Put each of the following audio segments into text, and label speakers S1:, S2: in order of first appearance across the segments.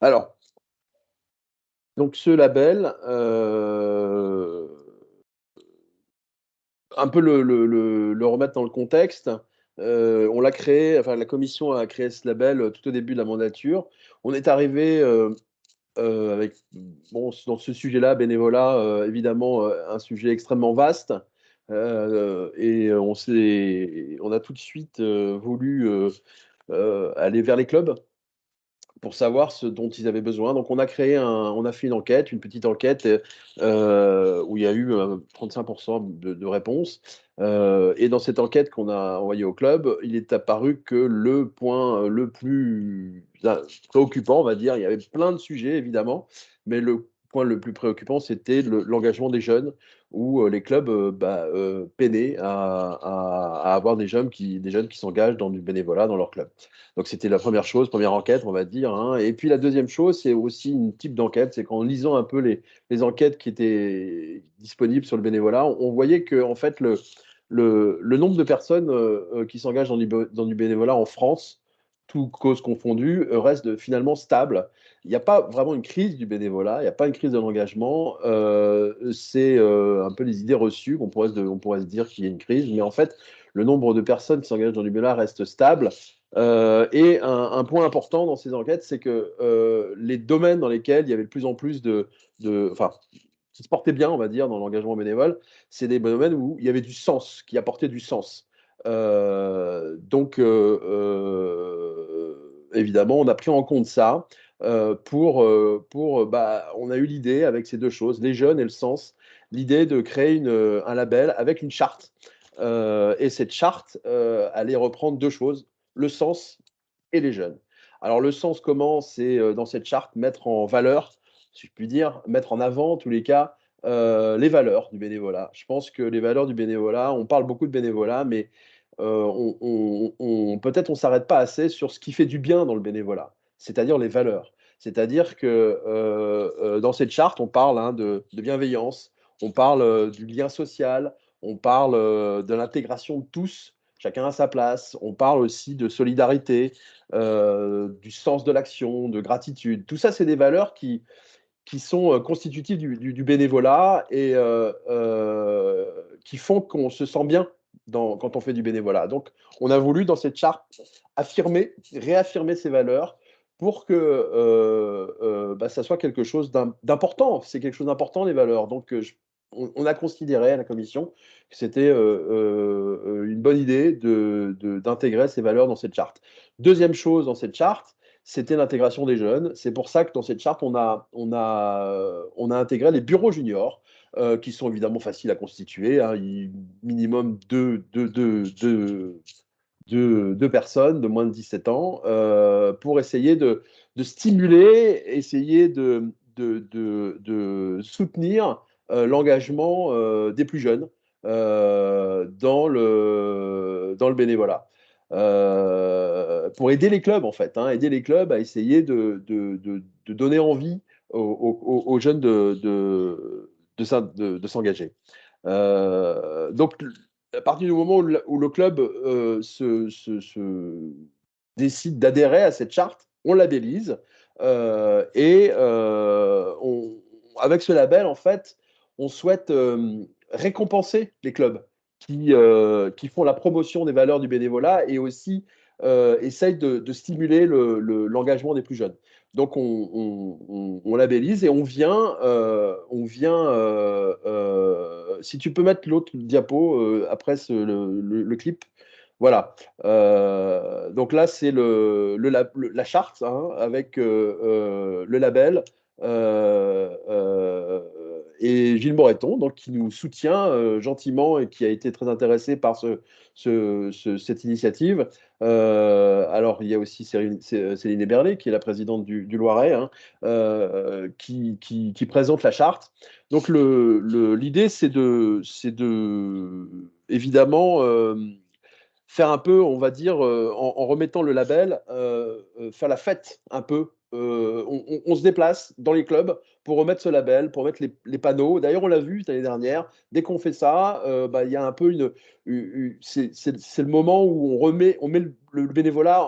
S1: Alors, donc ce label, un peu le remettre dans le contexte, on l'a créé, enfin la commission a créé ce label, tout au début de la mandature. On est arrivé, avec bon, dans ce sujet-là, bénévolat, évidemment, un sujet extrêmement vaste, et on a tout de suite, voulu, aller vers les clubs pour savoir ce dont ils avaient besoin. Donc on a fait une enquête, une petite enquête, où il y a eu, 35 de réponses, et dans cette enquête qu'on a envoyée au club, il est apparu que le point, le plus préoccupant, on va dire, il y avait plein de sujets évidemment, mais le point le plus préoccupant, c'était l'engagement des jeunes où, les clubs, peinaient à avoir des jeunes qui s'engagent dans du bénévolat dans leur club. Donc c'était la première chose, première enquête, on va dire, hein. Et puis la deuxième chose, c'est aussi une type d'enquête, c'est qu'en lisant un peu les enquêtes qui étaient disponibles sur le bénévolat, on voyait que en fait le nombre de personnes, qui s'engagent dans du bénévolat en France, toutes causes confondues, reste finalement stable. Il n'y a pas vraiment une crise du bénévolat, il n'y a pas une crise de l'engagement, c'est, un peu les idées reçues on pourrait se dire qu'il y a une crise, mais en fait, le nombre de personnes qui s'engagent dans du bénévolat reste stable. Et un point important dans ces enquêtes, c'est que, les domaines dans lesquels il y avait de plus en plus enfin, qui se portaient bien, on va dire, dans l'engagement bénévole, c'est des domaines où il y avait du sens, qui apportaient du sens. Donc évidemment, on a pris en compte ça, on a eu l'idée avec ces 2 choses, les jeunes et le sens, l'idée de créer un label avec une charte, et cette charte, allait reprendre 2 choses, le sens et les jeunes. Alors le sens comment? C'est, dans cette charte, mettre en valeur, si je puis dire, mettre en avant, en tous les cas, les valeurs du bénévolat. Je pense que les valeurs du bénévolat, on parle beaucoup de bénévolat, mais, on peut-être on s'arrête pas assez sur ce qui fait du bien dans le bénévolat, c'est-à-dire les valeurs. C'est-à-dire que, dans cette charte, on parle, hein, de bienveillance, on parle, du lien social, on parle, de l'intégration de tous, chacun à sa place. On parle aussi de solidarité, du sens de l'action, de gratitude. Tout ça, c'est des valeurs qui sont, constitutives du bénévolat et qui font qu'on se sent bien quand on fait du bénévolat. Donc on a voulu dans cette charte réaffirmer ces valeurs pour que, ça soit quelque chose d'important. C'est quelque chose d'important les valeurs. Donc on a considéré à la commission que c'était, une bonne idée d'intégrer ces valeurs dans cette charte. Deuxième chose dans cette charte, c'était l'intégration des jeunes. C'est pour ça que dans cette charte, on a intégré les bureaux juniors, qui sont évidemment faciles à constituer, hein. Minimum 2 personnes de moins de 17 ans, pour essayer de stimuler, essayer de soutenir, l'engagement, des plus jeunes, dans le bénévolat. Pour aider les clubs en fait, hein, aider les clubs à essayer de donner envie aux jeunes de s'engager. Donc à partir du moment où le club, se décide d'adhérer à cette charte, on labellise, et on avec ce label, en fait, on souhaite, récompenser les clubs qui font la promotion des valeurs du bénévolat et aussi, essayent de stimuler l'engagement des plus jeunes. Donc on labellise et si tu peux mettre l'autre diapo, après le clip. Voilà, donc là, c'est la charte, hein, avec, le label, et Gilles Moreton, donc qui nous soutient, gentiment et qui a été très intéressé par cette initiative. Alors il y a aussi Céline Héberlé, qui est la présidente du Loiret, hein, qui présente la charte. Donc l'idée, c'est de évidemment, faire un peu, on va dire, en remettant le label, faire la fête un peu. On se déplace dans les clubs pour remettre ce label, pour mettre les panneaux. D'ailleurs, on l'a vu l'année dernière, dès qu'on fait ça, il y a un peu c'est le moment où on met le bénévolat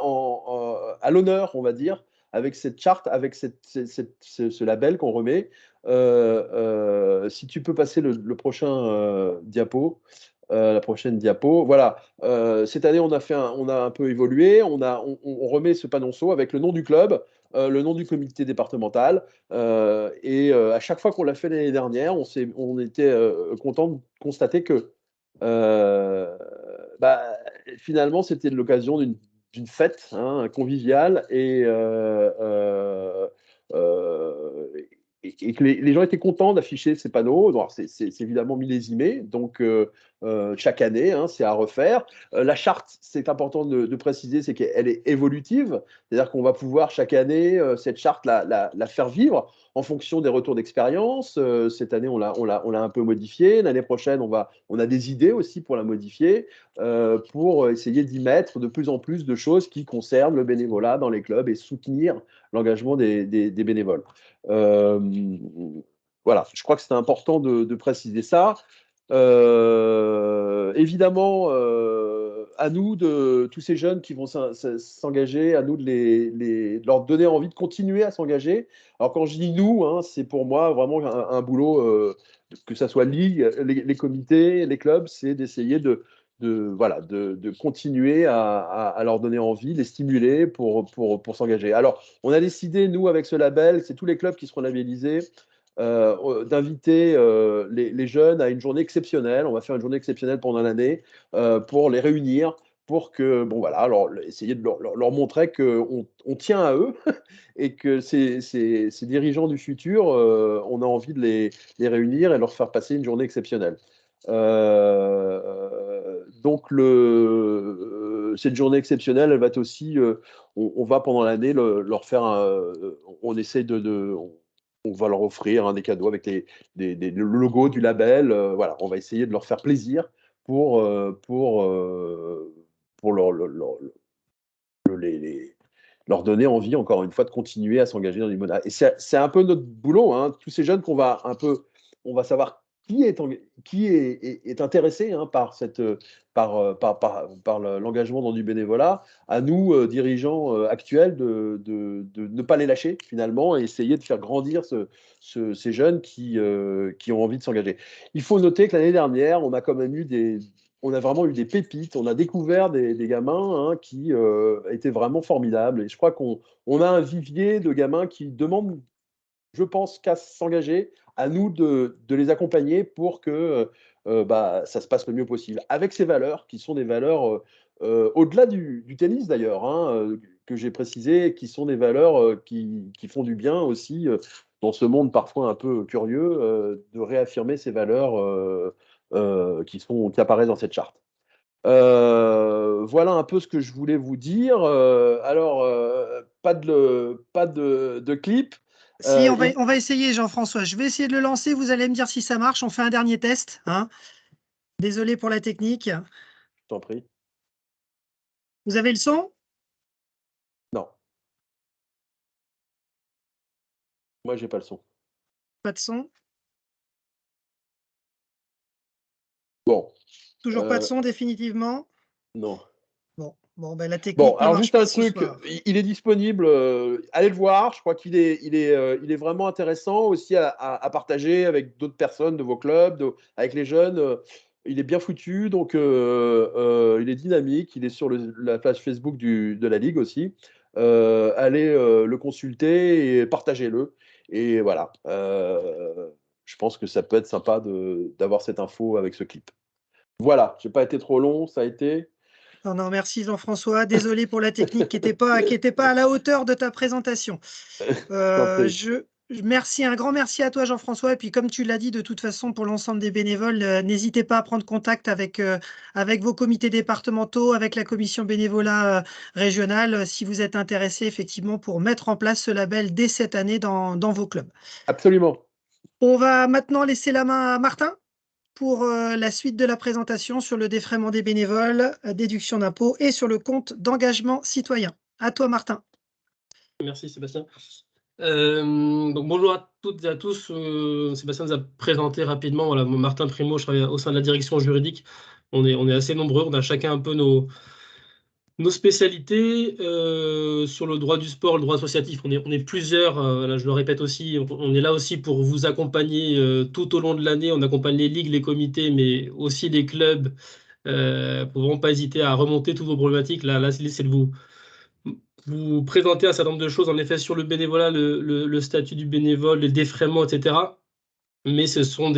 S1: à l'honneur, on va dire, avec cette charte, avec ce label qu'on remet. Si tu peux passer le prochain diapo, la prochaine diapo. Voilà. Cette année, on a un peu évolué. On remet ce panonceau avec le nom du club, le nom du comité départemental. À chaque fois qu'on l'a fait l'année dernière, on était content de constater que bah, finalement, c'était l'occasion d'une fête conviviale et que les gens étaient contents d'afficher ces panneaux. C'est évidemment millésimé, donc chaque année, c'est à refaire. La charte, c'est important de préciser, c'est qu'elle est évolutive, c'est-à-dire qu'on va pouvoir chaque année, cette charte, la faire vivre en fonction des retours d'expérience. Cette année, on l'a un peu modifiée. L'année prochaine, on a des idées aussi pour la modifier, pour essayer d'y mettre de plus en plus de choses qui concernent le bénévolat dans les clubs et soutenir l'engagement des bénévoles. Voilà, je crois que c'était important de préciser ça. Évidemment, à nous, tous ces jeunes qui vont s'engager, à nous de leur donner envie de continuer à s'engager. Alors quand je dis nous, c'est pour moi vraiment un boulot, que ça soit les comités, les clubs, c'est d'essayer voilà, de continuer à leur donner envie, les stimuler pour s'engager. Alors, on a décidé, nous, avec ce label, c'est tous les clubs qui seront labellisés, d'inviter les jeunes à une journée exceptionnelle. On va faire une journée exceptionnelle pendant l'année pour les réunir, pour que, bon voilà, alors essayer de leur montrer qu'on tient à eux et que ces dirigeants du futur, on a envie de les réunir et leur faire passer une journée exceptionnelle. Donc cette journée exceptionnelle, elle va être aussi, on va pendant l'année leur faire on essaye on va leur offrir des cadeaux avec le logo du label. Voilà, on va essayer de leur faire plaisir pour leur donner envie, encore une fois, de continuer à s'engager dans l'Imoda. Et c'est un peu notre boulot, tous ces jeunes on va savoir qui est intéressé par l'engagement dans du bénévolat. À nous, dirigeants actuels, de ne pas les lâcher finalement et essayer de faire grandir ces jeunes qui ont envie de s'engager. Il faut noter que l'année dernière, on a quand même on a vraiment eu des pépites, on a découvert des gamins qui étaient vraiment formidables. Et je crois qu'on a un vivier de gamins qui demandent, je pense, qu'à s'engager, à nous de les accompagner pour que ça se passe le mieux possible. Avec ces valeurs, qui sont des valeurs au-delà du tennis d'ailleurs, que j'ai précisé, qui sont des valeurs qui font du bien aussi dans ce monde parfois un peu curieux, de réaffirmer ces valeurs qui apparaissent dans cette charte. Voilà un peu ce que je voulais vous dire. Alors, pas de clip.
S2: Si, on va essayer, Jean-François. Je vais essayer de le lancer. Vous allez me dire si ça marche. On fait un dernier test. Désolé pour la technique.
S1: Je t'en prie.
S2: Vous avez le son?
S1: Non. Moi, j'ai pas le son.
S2: Pas de son?
S1: Bon.
S2: Toujours pas de son, définitivement?
S1: Non.
S2: Bon, ben, la
S1: Bon,
S2: technique ne
S1: alors
S2: marche
S1: juste un
S2: pas ce
S1: truc,
S2: soir.
S1: il est disponible, allez le voir, je crois qu'il est vraiment intéressant aussi à partager avec d'autres personnes de vos clubs, avec les jeunes. Il est bien foutu, donc il est dynamique, il est sur la page Facebook de la Ligue aussi. Allez le consulter et partagez-le. Et voilà, je pense que ça peut être sympa d'avoir cette info avec ce clip. Voilà, j'ai pas été trop long, ça a été.
S2: Non, non, merci Jean-François. Désolé pour la technique qui n'était pas à la hauteur de ta présentation.
S1: Je t'en prie.
S2: Merci, un grand merci à toi Jean-François. Et puis comme tu l'as dit, de toute façon, pour l'ensemble des bénévoles, n'hésitez pas à prendre contact avec vos comités départementaux, avec la commission bénévolat régionale, si vous êtes intéressé effectivement pour mettre en place ce label dès cette année dans vos clubs.
S1: Absolument.
S2: On va maintenant laisser la main à Martin pour la suite de la présentation sur le défraiement des bénévoles, déduction d'impôts et sur le compte d'engagement citoyen. À toi, Martin.
S3: Merci, Sébastien. Donc, bonjour à toutes et à tous. Sébastien nous a présenté rapidement. Voilà, Martin Primo, je travaille au sein de la direction juridique. On est assez nombreux. On a chacun un peu Nos spécialités sur le droit du sport, le droit associatif, on est plusieurs, là, je le répète aussi, on est là aussi pour vous accompagner tout au long de l'année. On accompagne les ligues, les comités, mais aussi les clubs, pour vraiment pas hésiter à remonter toutes vos problématiques. Là c'est de vous présenter un certain nombre de choses, en effet, sur le bénévolat, le statut du bénévole, les défraiements, etc. Mais ce sont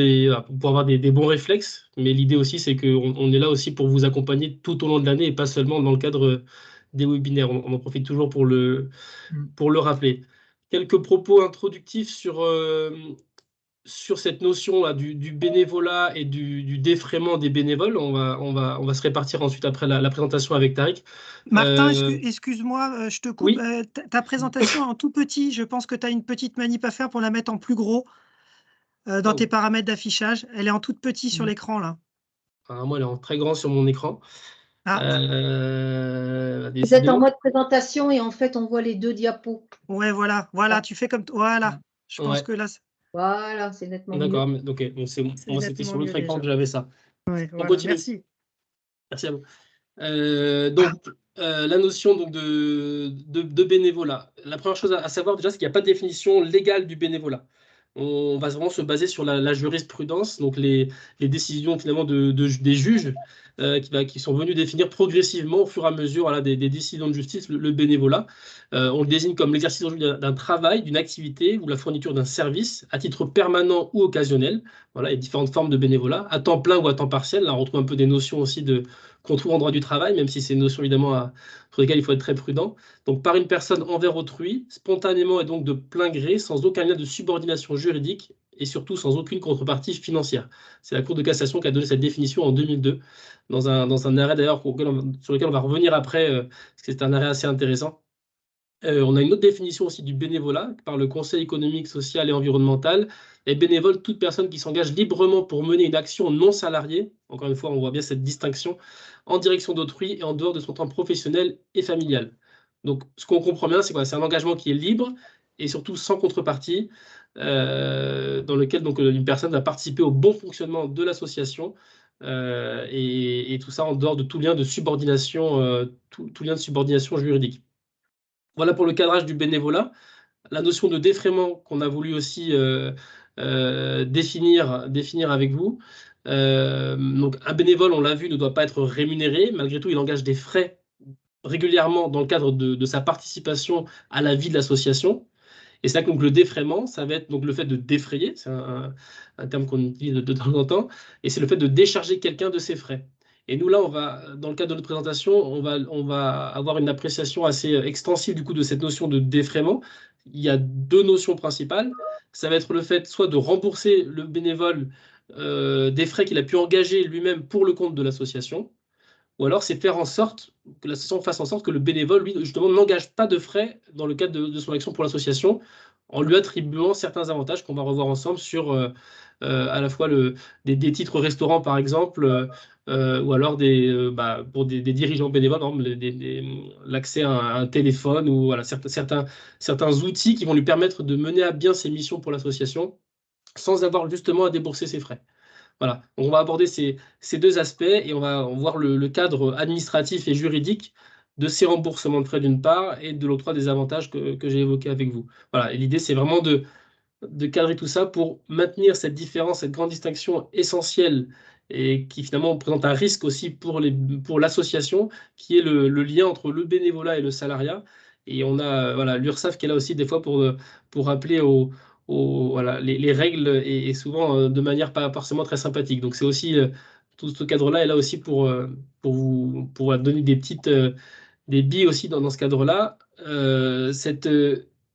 S3: pour avoir des bons réflexes. Mais l'idée aussi, c'est qu'on est là aussi pour vous accompagner tout au long de l'année et pas seulement dans le cadre des webinaires. On en profite toujours pour le rappeler. Quelques propos introductifs sur cette notion-là du bénévolat et du défraiement des bénévoles. On va se répartir ensuite après la présentation avec Tariq.
S2: Martin, excuse-moi, je te coupe.
S3: Oui.
S2: Ta présentation est en tout petit. Je pense que tu as une petite manip à faire pour la mettre en plus gros dans tes paramètres d'affichage. Elle est en toute petit sur l'écran là.
S3: Moi, elle est en très grand sur mon écran.
S2: Ah.
S4: Vous êtes en mode présentation et en fait, on voit les deux diapos.
S2: Ouais, voilà, tu fais comme... Voilà, je pense que là...
S4: Voilà, c'est nettement mieux.
S3: D'accord, ok, donc c'est bon. Moi, c'était sur l'autre écran que j'avais ça.
S2: Ouais,
S3: on continue.
S2: Merci.
S3: Merci à vous. La notion donc, de bénévolat. La première chose à savoir déjà, c'est qu'il n'y a pas de définition légale du bénévolat. On va vraiment se baser sur la jurisprudence, donc les décisions finalement des juges qui sont venus définir progressivement au fur et à mesure des décisions de justice le bénévolat. On le désigne comme l'exercice d'un travail, d'une activité ou la fourniture d'un service à titre permanent ou occasionnel. Voilà, il y a différentes formes de bénévolat, à temps plein ou à temps partiel. Là, on retrouve un peu des notions aussi qu'on trouve en droit du travail, même si c'est une notion évidemment sur lesquelles il faut être très prudent. Donc par une personne envers autrui, spontanément et donc de plein gré, sans aucun lien de subordination juridique et surtout sans aucune contrepartie financière. C'est la Cour de cassation qui a donné cette définition en 2002, dans un arrêt d'ailleurs sur lequel on va revenir après, parce que c'est un arrêt assez intéressant. On a une autre définition aussi du bénévolat par le Conseil économique, social et environnemental. Et bénévole, toute personne qui s'engage librement pour mener une action non salariée, encore une fois, on voit bien cette distinction, en direction d'autrui et en dehors de son temps professionnel et familial. Donc, ce qu'on comprend bien, c'est quoi? C'est un engagement qui est libre et surtout sans contrepartie, dans lequel donc, une personne va participer au bon fonctionnement de l'association, et tout ça en dehors de tout lien de subordination, tout lien de subordination juridique. Voilà pour le cadrage du bénévolat. La notion de défraiement qu'on a voulu aussi définir avec vous. Donc, un bénévole, on l'a vu, ne doit pas être rémunéré. Malgré tout, il engage des frais régulièrement dans le cadre de sa participation à la vie de l'association. Et c'est là que donc, le défraiement, ça va être donc, le fait de défrayer, c'est un terme qu'on utilise de temps en temps, et c'est le fait de décharger quelqu'un de ses frais. Et nous, là, dans le cadre de notre présentation, on va avoir une appréciation assez extensive du coup de cette notion de défraiement. Il y a deux notions principales. Ça va être le fait soit de rembourser le bénévole des frais qu'il a pu engager lui-même pour le compte de l'association, ou alors c'est faire en sorte que l'association fasse en sorte que le bénévole, lui, justement, n'engage pas de frais dans le cadre de son action pour l'association, en lui attribuant certains avantages qu'on va revoir ensemble sur à la fois des titres restaurants, par exemple, ou alors pour des dirigeants bénévoles, par exemple, l'accès à un téléphone ou voilà, certains outils qui vont lui permettre de mener à bien ses missions pour l'association sans avoir justement à débourser ses frais. Voilà, on va aborder ces deux aspects et on va voir le cadre administratif et juridique de ces remboursements de frais d'une part et de l'octroi des avantages que j'ai évoqués avec vous. Voilà, et l'idée c'est vraiment de cadrer tout ça pour maintenir cette différence, cette grande distinction essentielle et qui finalement présente un risque aussi pour l'association, qui est le lien entre le bénévolat et le salariat. Et on a voilà, l'URSSAF qui est là aussi des fois pour rappeler voilà, les règles et souvent de manière pas forcément très sympathique. Donc c'est aussi tout ce cadre-là est là aussi pour vous donner des billes aussi dans ce cadre-là.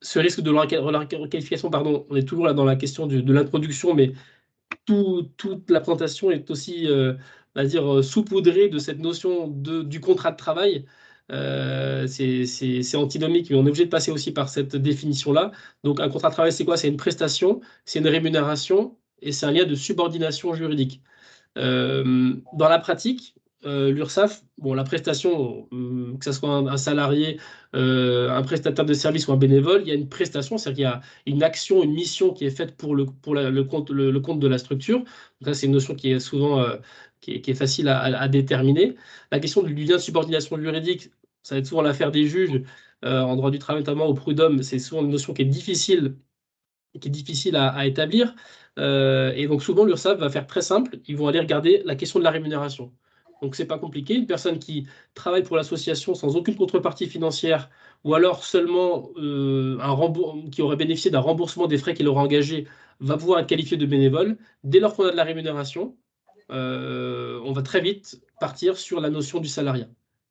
S3: Ce risque de requalification, pardon, on est toujours là dans la question de l'introduction, mais toute la présentation est aussi, on va dire, saupoudrée de cette notion du contrat de travail. C'est antinomique, mais on est obligé de passer aussi par cette définition-là. Donc, un contrat de travail, c'est quoi? C'est une prestation, c'est une rémunération et c'est un lien de subordination juridique. Dans la pratique, l'URSSAF, bon, la prestation, que ce soit un salarié, un prestataire de service ou un bénévole, il y a une prestation, c'est-à-dire qu'il y a une action, une mission qui est faite pour le compte de la structure. Donc ça, c'est une notion qui est souvent qui est facile à déterminer. La question du lien de subordination juridique, ça va être souvent l'affaire des juges en droit du travail, notamment au prud'homme. C'est souvent une notion qui est difficile à établir. Et donc souvent, l'URSSAF va faire très simple, ils vont aller regarder la question de la rémunération. Donc c'est pas compliqué, une personne qui travaille pour l'association sans aucune contrepartie financière, ou alors seulement qui aurait bénéficié d'un remboursement des frais qu'il aura engagés, va pouvoir être qualifié de bénévole. Dès lors qu'on a de la rémunération, on va très vite partir sur la notion du salariat.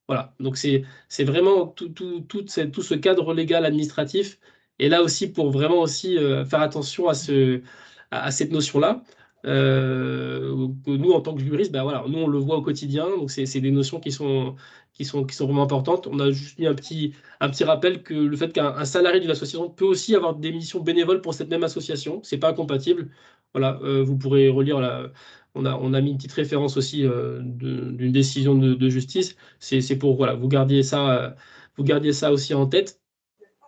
S3: Voilà, donc c'est vraiment tout ce cadre légal administratif et là aussi, pour vraiment aussi faire attention à cette notion-là, que nous, en tant que juristes, ben voilà, nous, on le voit au quotidien. Donc, c'est des notions qui sont vraiment importantes. On a juste mis un petit rappel que le fait qu'un salarié d'une association peut aussi avoir des missions bénévoles pour cette même association, c'est pas incompatible. Voilà, vous pourrez relire on a mis une petite référence aussi d'une décision de justice. C'est pour voilà, vous gardiez ça aussi en tête.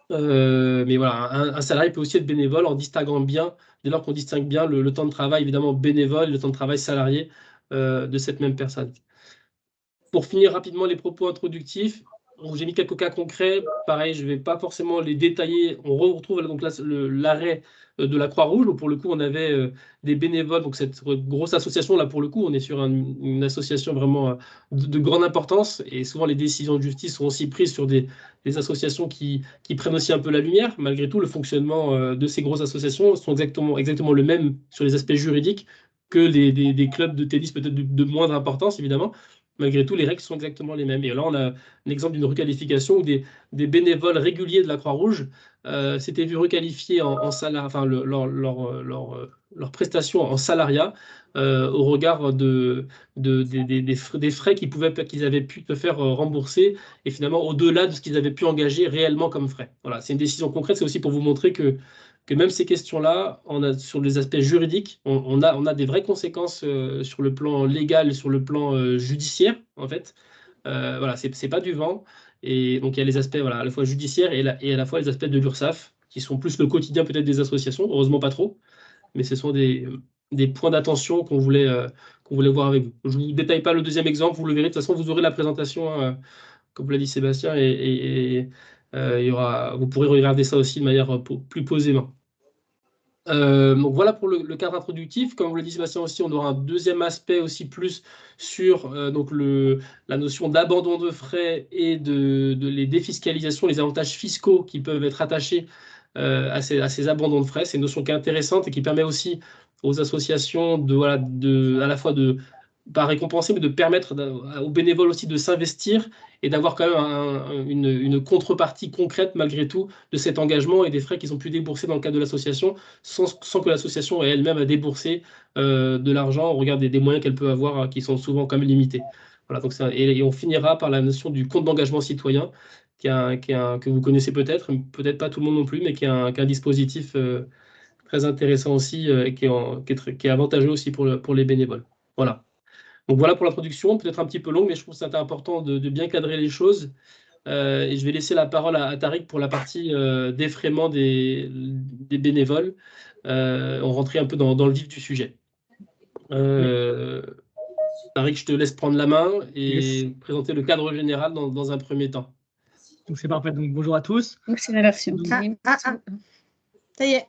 S3: Mais voilà, un salarié peut aussi être bénévole en distinguant bien, dès lors qu'on distingue bien le temps de travail évidemment bénévole et le temps de travail salarié de cette même personne. Pour finir rapidement les propos introductifs, j'ai mis quelques cas concrets. Pareil, je ne vais pas forcément les détailler. On retrouve donc là l'arrêt de la Croix-Rouge, où pour le coup, on avait des bénévoles. Donc cette grosse association, là, pour le coup, on est sur une association vraiment de grande importance. Et souvent, les décisions de justice sont aussi prises sur des associations qui prennent aussi un peu la lumière. Malgré tout, le fonctionnement de ces grosses associations sont exactement le même sur les aspects juridiques que des clubs de tennis peut-être de moindre importance, évidemment. Malgré tout, les règles sont exactement les mêmes. Et là, on a un exemple d'une requalification où des bénévoles réguliers de la Croix-Rouge s'étaient vus requalifiés en salaire, enfin, leur prestation en salariat au regard des frais qu'ils avaient pu te faire rembourser et finalement au-delà de ce qu'ils avaient pu engager réellement comme frais. Voilà, c'est une décision concrète. C'est aussi pour vous montrer que même ces questions-là, sur les aspects juridiques, on a des vraies conséquences sur le plan légal, sur le plan judiciaire, en fait. Voilà, c'est pas du vent. Et donc, il y a les aspects voilà, à la fois judiciaires et à la fois les aspects de l'URSSAF, qui sont plus le quotidien peut-être des associations, heureusement pas trop, mais ce sont des points d'attention qu'on voulait voir avec vous. Je ne vous détaille pas le deuxième exemple, vous le verrez. De toute façon, vous aurez la présentation, comme l'a dit Sébastien, et vous pourrez regarder ça aussi de manière plus posément. Donc voilà pour le cadre introductif. Comme vous l'a dit Sébastien aussi, on aura un deuxième aspect aussi plus sur donc la notion d'abandon de frais et de les défiscalisations, les avantages fiscaux qui peuvent être attachés à ces abandons de frais. C'est une notion qui est intéressante et qui permet aussi aux associations à la fois de pas récompenser, mais de permettre aux bénévoles aussi de s'investir et d'avoir quand même une contrepartie concrète malgré tout de cet engagement et des frais qu'ils ont pu débourser dans le cadre de l'association sans que l'association ait elle-même à débourser de l'argent au regard des moyens qu'elle peut avoir qui sont souvent quand même limités. Voilà, donc et on finira par la notion du compte d'engagement citoyen que vous connaissez peut-être pas tout le monde non plus, mais qui est un dispositif très intéressant aussi et qui est avantageux aussi pour les bénévoles. Voilà. Donc voilà pour l'introduction, peut-être un petit peu longue, mais je trouve que c'est important de bien cadrer les choses. Et je vais laisser la parole à Tariq pour la partie défraiement des bénévoles. On rentrait un peu dans le vif du sujet. Tariq, je te laisse prendre la main et présenter le cadre général dans un premier temps.
S5: Donc c'est parfait. Donc bonjour à tous.
S4: Donc c'est la version. Ça y est.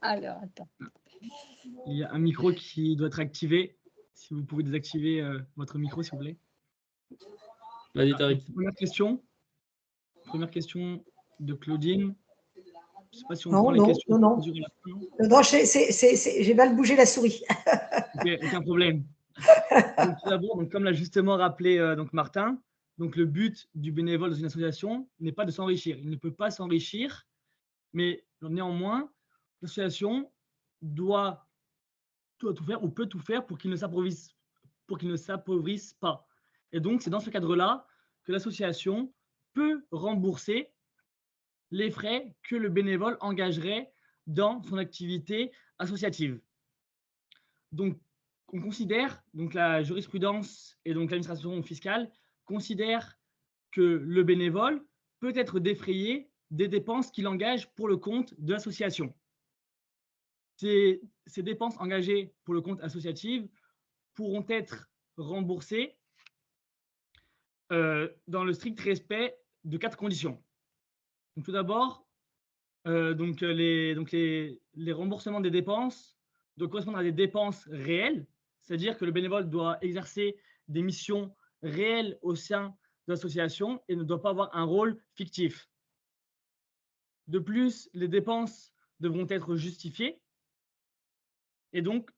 S5: Alors, attends. Il y a un micro qui doit être activé. Si vous pouvez désactiver votre micro, s'il vous plaît.
S3: Vas-y, Tariq.
S5: Première question de Claudine. Je ne sais pas si on
S6: prend les questions. Non, j'ai mal bougé la souris.
S5: Okay, aucun problème. Donc, tout d'abord, comme l'a justement rappelé Martin, donc le but du bénévole dans une association n'est pas de s'enrichir. Il ne peut pas s'enrichir, mais néanmoins, l'association doit tout faire ou peut tout faire pour qu'il ne s'appauvrisse pas. Et donc, c'est dans ce cadre-là que l'association peut rembourser les frais que le bénévole engagerait dans son activité associative. Donc, on considère, donc la jurisprudence et donc l'administration fiscale considèrent que le bénévole peut être défrayé des dépenses qu'il engage pour le compte de l'association. Ces dépenses engagées pour le compte associatif pourront être remboursées dans le strict respect de 4 conditions. Donc, tout d'abord, les remboursements des dépenses doivent correspondre à des dépenses réelles, c'est-à-dire que le bénévole doit exercer des missions réelles au sein de l'association et ne doit pas avoir un rôle fictif. De plus, les dépenses devront être justifiées et donc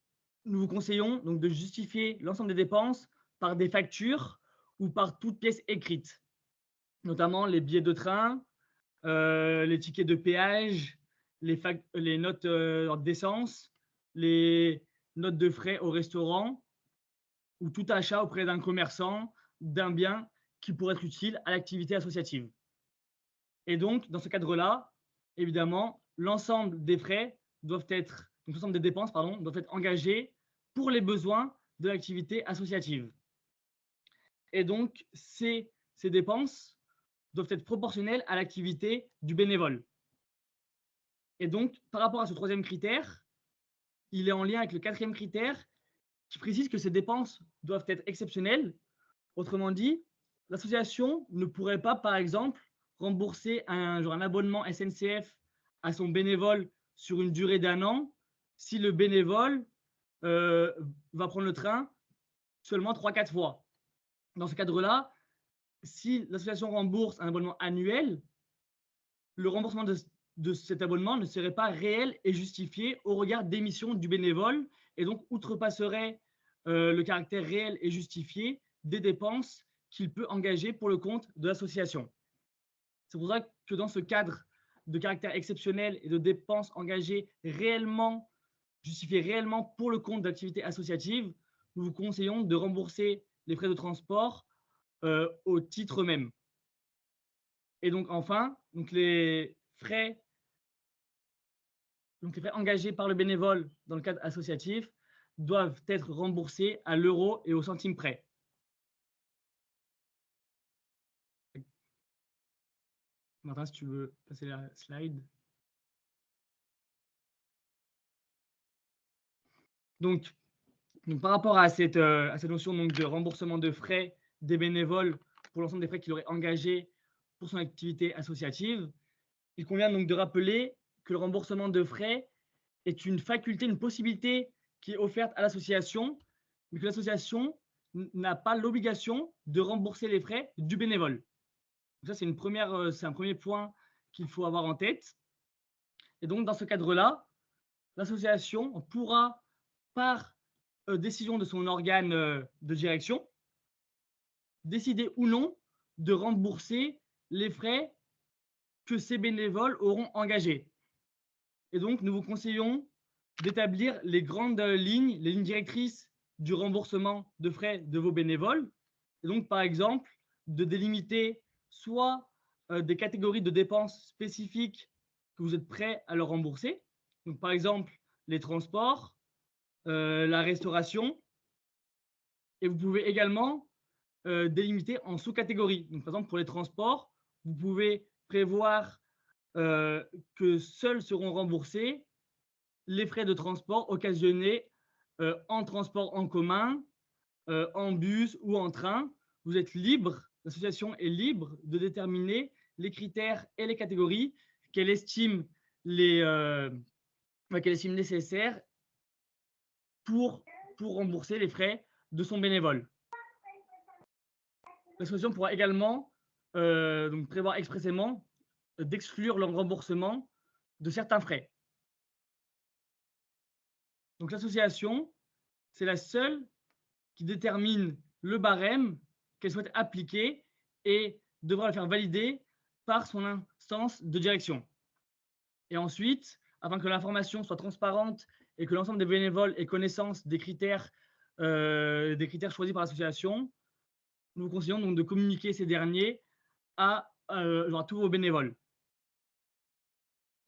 S5: nous vous conseillons donc de justifier l'ensemble des dépenses par des factures ou par toute pièce écrite, notamment les billets de train, les tickets de péage, les notes d'essence, les notes de frais au restaurant ou tout achat auprès d'un commerçant d'un bien qui pourrait être utile à l'activité associative. Et donc, dans ce cadre-là, évidemment, l'ensemble des frais doivent être, donc l'ensemble des dépenses, pardon, doivent être engagées pour les besoins de l'activité associative. Et donc, ces dépenses doivent être proportionnelles à l'activité du bénévole. Et donc, par rapport à ce troisième critère, il est en lien avec le quatrième critère qui précise que ces dépenses doivent être exceptionnelles. Autrement dit, l'association ne pourrait pas, par exemple, rembourser un abonnement SNCF à son bénévole sur une durée d'1 an si le bénévole va prendre le train seulement 3-4 fois. Dans ce cadre-là, si l'association rembourse un abonnement annuel, le remboursement de cet abonnement ne serait pas réel et justifié au regard des missions du bénévole et donc outrepasserait le caractère réel et justifié des dépenses qu'il peut engager pour le compte de l'association. C'est pour ça que dans ce cadre de caractère exceptionnel et de dépenses engagées réellement, justifiées réellement pour le compte d'activité associative, nous vous conseillons de rembourser les frais de transport au titre même. Et donc enfin, les frais engagés par le bénévole dans le cadre associatif doivent être remboursés à l'euro et au centime près. Martin, si tu veux passer la slide. Donc par rapport à cette notion donc, de remboursement de frais des bénévoles pour l'ensemble des frais qu'il aurait engagés pour son activité associative, il convient donc de rappeler que le remboursement de frais est une faculté, une possibilité qui est offerte à l'association, mais que l'association n'a pas l'obligation de rembourser les frais du bénévole. Donc ça, c'est un premier point qu'il faut avoir en tête. Et donc, dans ce cadre-là, l'association pourra, par décision de son organe de direction, décider ou non de rembourser les frais que ces bénévoles auront engagés. Et donc, nous vous conseillons d'établir les grandes lignes, les lignes directrices du remboursement de frais de vos bénévoles. Et donc, par exemple, de délimiter soit des catégories de dépenses spécifiques que vous êtes prêts à leur rembourser. Donc, par exemple, les transports, la restauration. Et vous pouvez également délimiter en sous-catégories. Donc, par exemple, pour les transports, vous pouvez prévoir que seuls seront remboursés les frais de transport occasionnés en transport en commun, en bus ou en train. Vous êtes libre, l'association est libre de déterminer les critères et les catégories qu'elle estime nécessaires pour rembourser les frais de son bénévole. L'association pourra également donc prévoir expressément d'exclure le remboursement de certains frais. Donc l'association, c'est la seule qui détermine le barème qu'elle souhaite appliquer et devra le faire valider par son instance de direction. Et ensuite, afin que l'information soit transparente et que l'ensemble des bénévoles aient connaissance des critères choisis par l'association, nous vous conseillons donc de communiquer ces derniers à tous vos bénévoles.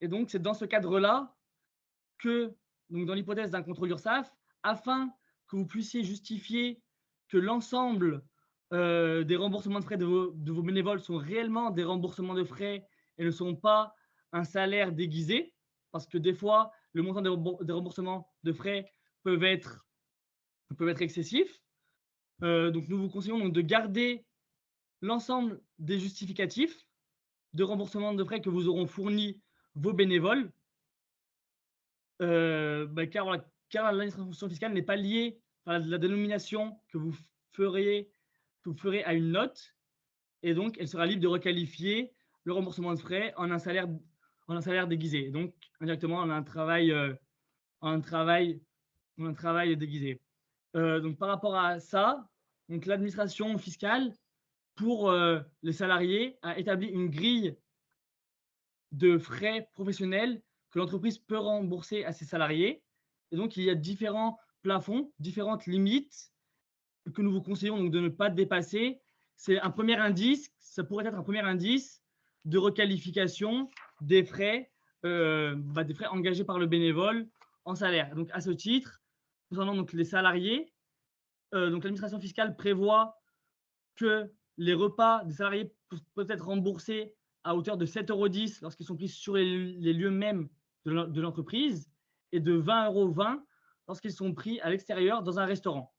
S5: Et donc, c'est dans ce cadre-là que, donc dans l'hypothèse d'un contrôle URSSAF, afin que vous puissiez justifier que l'ensemble des remboursements de frais de vos bénévoles sont réellement des remboursements de frais et ne sont pas un salaire déguisé, parce que des fois, le montant des remboursements de frais peuvent être excessifs. Donc, nous vous conseillons donc de garder l'ensemble des justificatifs de remboursement de frais que vous auront fournis vos bénévoles, car l'administration fiscale n'est pas liée à la dénomination que vous ferez à une note, et donc elle sera libre de requalifier le remboursement de frais en un salaire déguisé. Donc indirectement, on a un travail déguisé. Donc par rapport à ça, donc l'administration fiscale pour les salariés a établi une grille de frais professionnels que l'entreprise peut rembourser à ses salariés. Et donc, il y a différents plafonds, différentes limites que nous vous conseillons donc de ne pas dépasser. C'est un premier indice, ça pourrait être un premier indice de requalification des frais engagés par le bénévole en salaire. Donc, à ce titre, concernant donc les salariés, donc l'administration fiscale prévoit que les repas des salariés peuvent être remboursés à hauteur de 7,10 € lorsqu'ils sont pris sur les lieux mêmes de l'entreprise et de 20,20 € lorsqu'ils sont pris à l'extérieur dans un restaurant.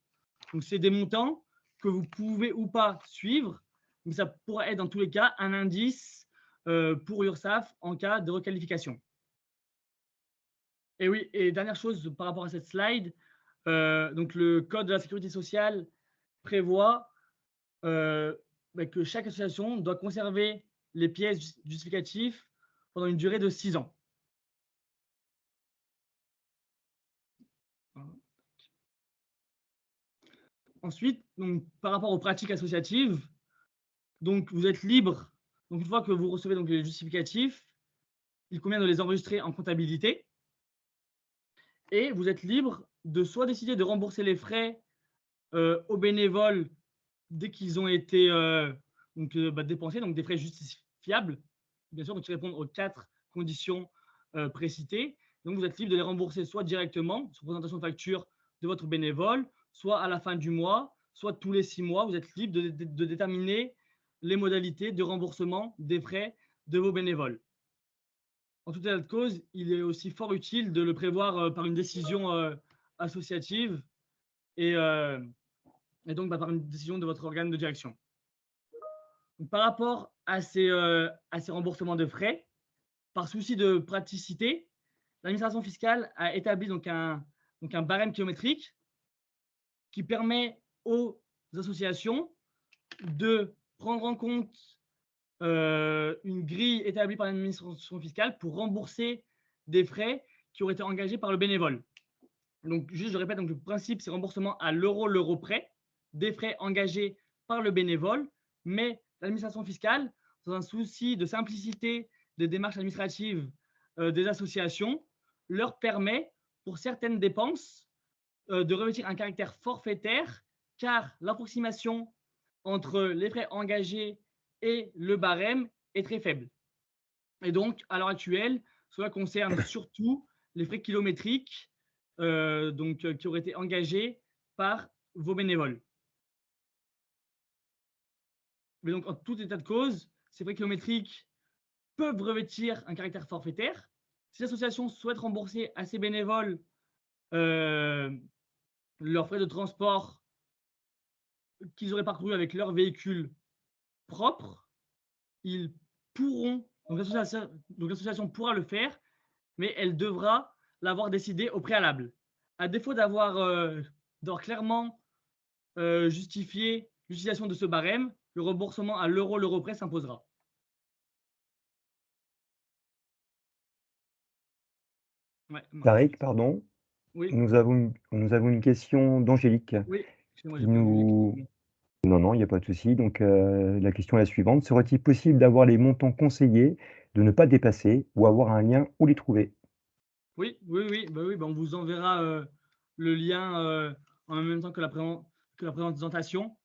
S5: Donc, c'est des montants que vous pouvez ou pas suivre, mais ça pourrait être dans tous les cas un indice pour l'URSSAF en cas de requalification. Et oui, et dernière chose par rapport à cette slide, donc le Code de la sécurité sociale prévoit que chaque association doit conserver les pièces justificatives pendant une durée de 6 ans. Ensuite, donc, par rapport aux pratiques associatives, donc, vous êtes libre. Donc, une fois que vous recevez donc, les justificatifs, il convient de les enregistrer en comptabilité. Et vous êtes libre de soit décider de rembourser les frais aux bénévoles dès qu'ils ont été dépensés, donc des frais justifiables, bien sûr, donc qui répondent aux 4 conditions précitées. Donc, vous êtes libre de les rembourser soit directement, sur présentation de facture de votre bénévole, soit à la fin du mois, soit tous les 6 mois. Vous êtes libre de déterminer les modalités de remboursement des frais de vos bénévoles. En tout état de cause, il est aussi fort utile de le prévoir par une décision associative et donc par une décision de votre organe de direction. Donc, par rapport à ces remboursements de frais, par souci de praticité, l'administration fiscale a établi donc un barème kilométrique qui permet aux associations de prendre en compte une grille établie par l'administration fiscale pour rembourser des frais qui auraient été engagés par le bénévole. Donc, juste, je répète, donc, le principe, c'est remboursement à l'euro près des frais engagés par le bénévole, mais l'administration fiscale, dans un souci de simplicité des démarches administratives des associations, leur permet, pour certaines dépenses, de revêtir un caractère forfaitaire, car l'approximation entre les frais engagés et le barème est très faible. Et donc, à l'heure actuelle, cela concerne surtout les frais kilométriques qui auraient été engagés par vos bénévoles. Mais donc, en tout état de cause, ces frais kilométriques peuvent revêtir un caractère forfaitaire. Si l'association souhaite rembourser à ses bénévoles leurs frais de transport qu'ils auraient parcourus avec leur véhicule propre, ils pourront, donc l'association pourra le faire, mais elle devra l'avoir décidé au préalable. À défaut d'avoir clairement justifié l'utilisation de ce barème, le remboursement à l'euro près s'imposera. Ouais,
S6: Tariq, pardon.
S5: Oui.
S6: Nous avons une question d'Angélique.
S5: Oui, excusez-moi,
S6: Non, il n'y a pas de souci. Donc, la question est la suivante. Serait-il possible d'avoir les montants conseillés, de ne pas dépasser ou avoir un lien où les trouver?
S5: Oui. On vous enverra le lien en même temps que la présentation.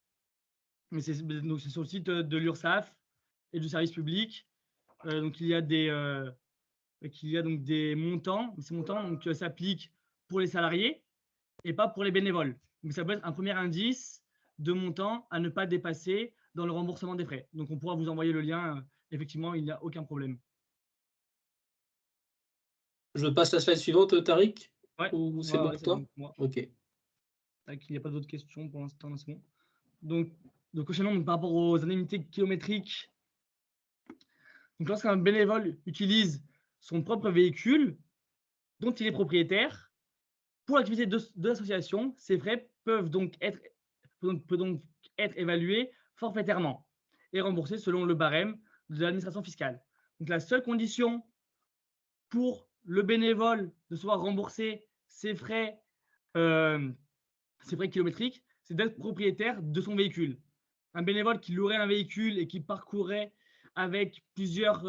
S5: Mais c'est sur le site de l'URSSAF et du service public. Donc, il y a des montants. Ces montants s'appliquent pour les salariés et pas pour les bénévoles. Donc, ça peut être un premier indice de montant à ne pas dépasser dans le remboursement des frais. Donc, on pourra vous envoyer le lien. Effectivement, il n'y a aucun problème.
S3: Je passe la slide suivante, Tariq.
S5: Ouais.
S3: Ou c'est bon pour toi?
S5: Moi.
S3: Ok.
S5: Il n'y a pas d'autres questions pour l'instant. C'est bon. Donc, Donc, enchaînons par rapport aux indemnités kilométriques. Donc, lorsqu'un bénévole utilise son propre véhicule dont il est propriétaire, pour l'activité de l'association, ces frais peuvent donc être évalués forfaitairement et remboursés selon le barème de l'administration fiscale. Donc, la seule condition pour le bénévole de se voir rembourser ses frais kilométriques, c'est d'être propriétaire de son véhicule. Un bénévole qui louerait un véhicule et qui parcourrait avec plusieurs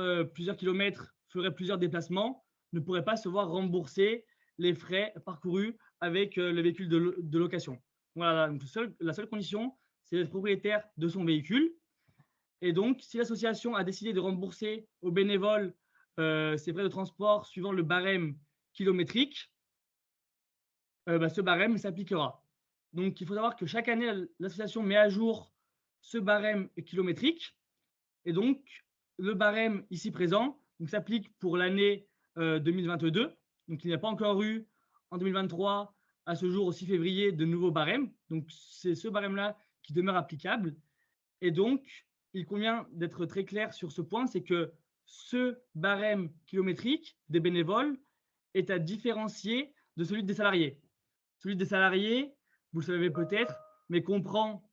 S5: kilomètres, ferait plusieurs déplacements, ne pourrait pas se voir rembourser les frais parcourus avec le véhicule de location. Voilà, donc la seule condition, c'est d'être propriétaire de son véhicule. Et donc, si l'association a décidé de rembourser aux bénévoles ses frais de transport suivant le barème kilométrique, ce barème s'appliquera. Donc, il faut savoir que chaque année, l'association met à jour ce barème kilométrique. Et donc, le barème ici présent s'applique pour l'année 2022. Donc, il n'y a pas encore eu en 2023, à ce jour, au 6 février, de nouveaux barèmes. Donc, c'est ce barème-là qui demeure applicable. Et donc, il convient d'être très clair sur ce point, c'est que ce barème kilométrique des bénévoles est à différencier de celui des salariés. Celui des salariés, vous le savez peut-être, mais comprend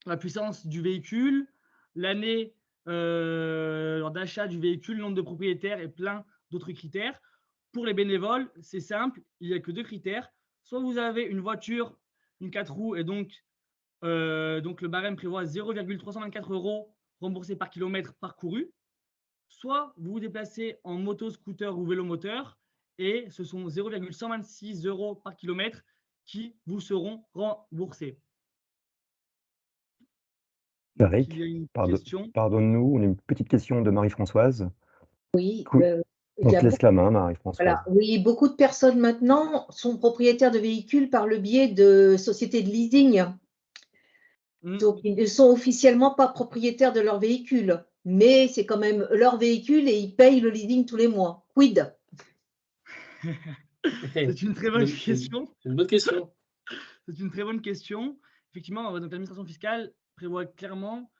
S5: la puissance du véhicule, l'année d'achat du véhicule, le nombre de propriétaires et plein d'autres critères. Pour les bénévoles, c'est simple, il n'y a que 2 critères. Soit vous avez une voiture, une 4 roues, et donc le barème prévoit 0,324 € remboursés par kilomètre parcouru. Soit vous vous déplacez en moto, scooter ou vélo moteur, et ce sont 0,126 € par kilomètre qui vous seront remboursés.
S6: Tariq, pardonne-nous, on a une petite question de Marie-Françoise.
S4: Oui.
S6: On te laisse la main, Marie-Françoise.
S4: Voilà. Oui, beaucoup de personnes maintenant sont propriétaires de véhicules par le biais de sociétés de leasing. Donc, ils ne sont officiellement pas propriétaires de leur véhicule, mais c'est quand même leur véhicule et ils payent le leasing tous les mois. Quid?
S5: C'est une très bonne question.
S3: C'est une bonne question.
S5: C'est une très bonne question. Effectivement, l'administration fiscale prévoit clairement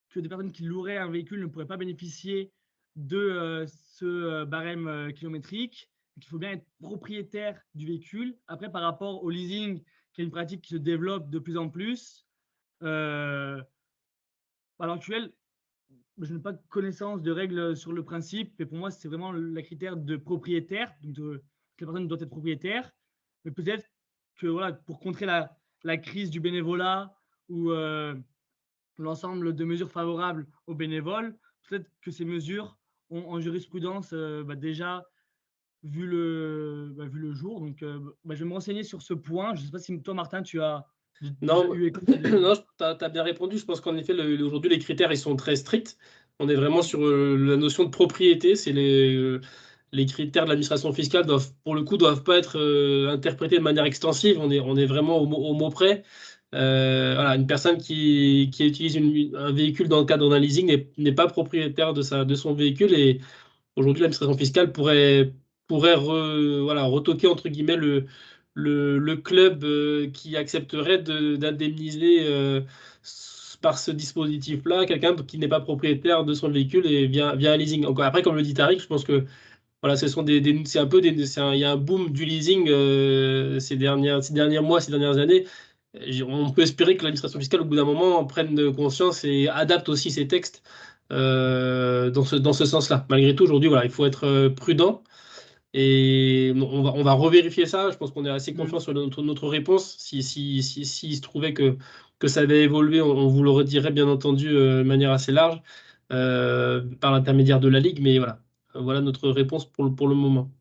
S5: que des personnes qui loueraient un véhicule ne pourraient pas bénéficier de ce barème kilométrique. Donc, il faut bien être propriétaire du véhicule. Après, par rapport au leasing, qui est une pratique qui se développe de plus en plus, à l'heure actuelle, je n'ai pas connaissance de règles sur le principe, mais pour moi, c'est vraiment le critère de propriétaire, donc que la personne doit être propriétaire. Mais peut-être que voilà, pour contrer la crise du bénévolat ou l'ensemble de mesures favorables aux bénévoles, peut-être que ces mesures ont en jurisprudence déjà vu le jour. Donc, je vais me renseigner sur ce point. Je ne sais pas si toi, Martin, tu as
S3: non, non, tu as bien répondu. Je pense qu'en effet, aujourd'hui, les critères ils sont très stricts. On est vraiment sur la notion de propriété. C'est les critères de l'administration fiscale doivent pas être interprétés de manière extensive. On est vraiment au mot près. Voilà, une personne qui utilise un véhicule dans le cadre d'un leasing n'est pas propriétaire de son véhicule. Et aujourd'hui, l'administration fiscale pourrait retoquer entre guillemets le club qui accepterait d'indemniser par ce dispositif-là quelqu'un qui n'est pas propriétaire de son véhicule et via un leasing. Encore après, comme le dit Tariq, je pense que voilà, c'est un peu il y a un boom du leasing ces derniers mois, ces dernières années. On peut espérer que l'administration fiscale, au bout d'un moment, prenne conscience et adapte aussi ses textes dans ce sens-là. Malgré tout, aujourd'hui, voilà, il faut être prudent. Et on va revérifier ça. Je pense qu'on est assez confiant sur notre réponse. S'il se trouvait que ça avait évolué, on vous le redirait bien entendu de manière assez large par l'intermédiaire de la Ligue. Mais voilà notre réponse pour le moment.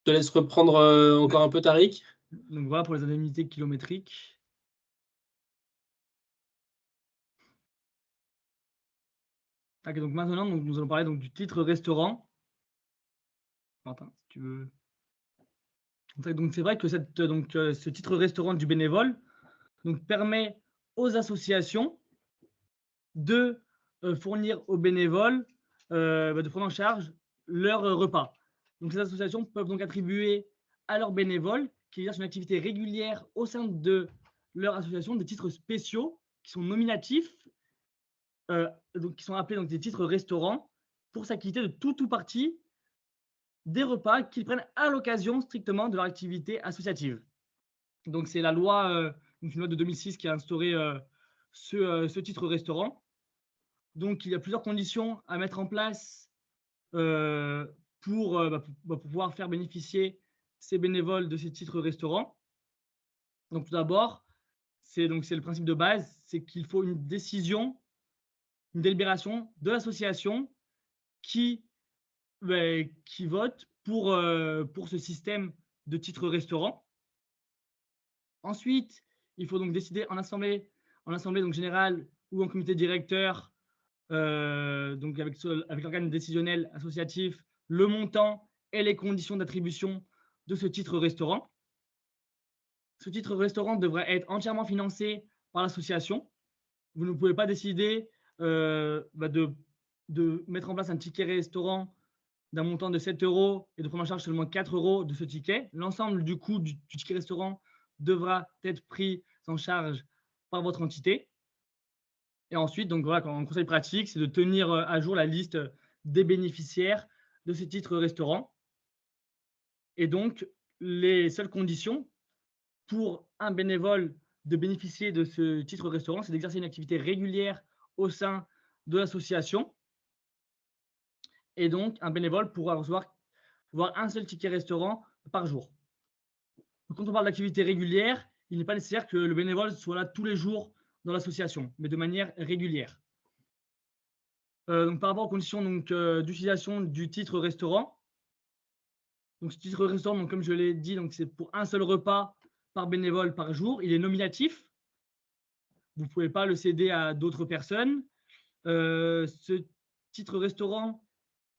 S3: Je te laisse reprendre encore un peu, Tariq.
S5: Donc voilà pour les indemnités kilométriques. Okay, donc maintenant, nous allons parler du titre restaurant. Martin, si tu veux. Donc c'est vrai que ce titre restaurant du bénévole permet aux associations de fournir aux bénévoles, de prendre en charge leurs repas. Donc ces associations peuvent donc attribuer à leurs bénévoles qui exercent une activité régulière au sein de leur association des titres spéciaux qui sont nominatifs, donc qui sont appelés donc, des titres restaurants, pour s'acquitter de tout ou partie des repas qu'ils prennent à l'occasion strictement de leur activité associative. Donc c'est la loi, une loi de 2006 qui a instauré ce titre restaurant. Donc il y a plusieurs conditions à mettre en place pour pouvoir faire bénéficier ces bénévoles de ces titres restaurants. Donc tout d'abord, c'est le principe de base, c'est qu'il faut une décision, une délibération de l'association qui vote pour ce système de titres restaurants. Ensuite, il faut donc décider en assemblée donc générale ou en comité directeur, donc avec l'organe décisionnel associatif, le montant et les conditions d'attribution de ce titre restaurant. Ce titre restaurant devrait être entièrement financé par l'association. Vous ne pouvez pas décider de mettre en place un ticket restaurant d'un montant de 7 € et de prendre en charge seulement 4 € de ce ticket. L'ensemble du coût du ticket restaurant devra être pris en charge par votre entité. Et ensuite, donc voilà, en conseil pratique, c'est de tenir à jour la liste des bénéficiaires de ces titres restaurants. Et donc, les seules conditions pour un bénévole de bénéficier de ce titre restaurant, c'est d'exercer une activité régulière au sein de l'association. Et donc, un bénévole pourra recevoir un seul ticket restaurant par jour. Quand on parle d'activité régulière, il n'est pas nécessaire que le bénévole soit là tous les jours dans l'association, mais de manière régulière. Donc, par rapport aux conditions d'utilisation du titre restaurant, donc ce titre restaurant, donc, comme je l'ai dit, c'est pour un seul repas par bénévole par jour. Il est nominatif. Vous ne pouvez pas le céder à d'autres personnes. Ce titre restaurant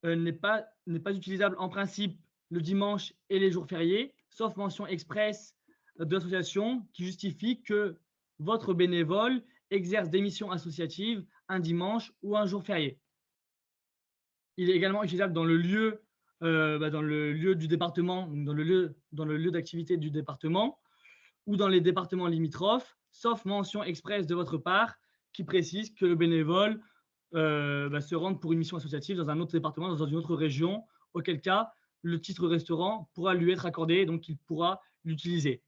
S5: n'est pas utilisable en principe le dimanche et les jours fériés, sauf mention expresse de l'association qui justifie que votre bénévole exerce des missions associatives un dimanche ou un jour férié. Il est également utilisable dans le lieu, du département, dans le lieu d'activité du département ou dans les départements limitrophes, sauf mention expresse de votre part qui précise que le bénévole se rendre pour une mission associative dans un autre département, dans une autre région, auquel cas le titre restaurant pourra lui être accordé, donc il pourra l'utiliser.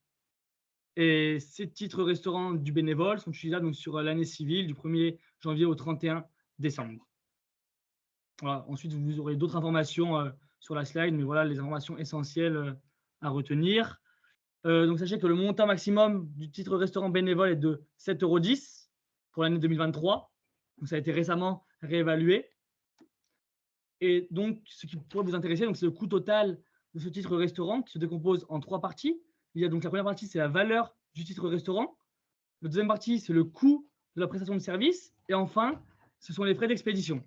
S5: Et ces titres restaurants du bénévole sont utilisables donc, sur l'année civile du 1er janvier au 31 décembre. Voilà. Ensuite, vous aurez d'autres informations sur la slide, mais voilà les informations essentielles à retenir. Donc sachez que le montant maximum du titre restaurant bénévole est de 7,10 € pour l'année 2023. Donc, ça a été récemment réévalué. Et donc, ce qui pourrait vous intéresser, c'est le coût total de ce titre restaurant qui se décompose en 3 parties. Il y a donc la première partie, c'est la valeur du titre restaurant. La deuxième partie, c'est le coût de la prestation de service. Et enfin, ce sont les frais d'expédition.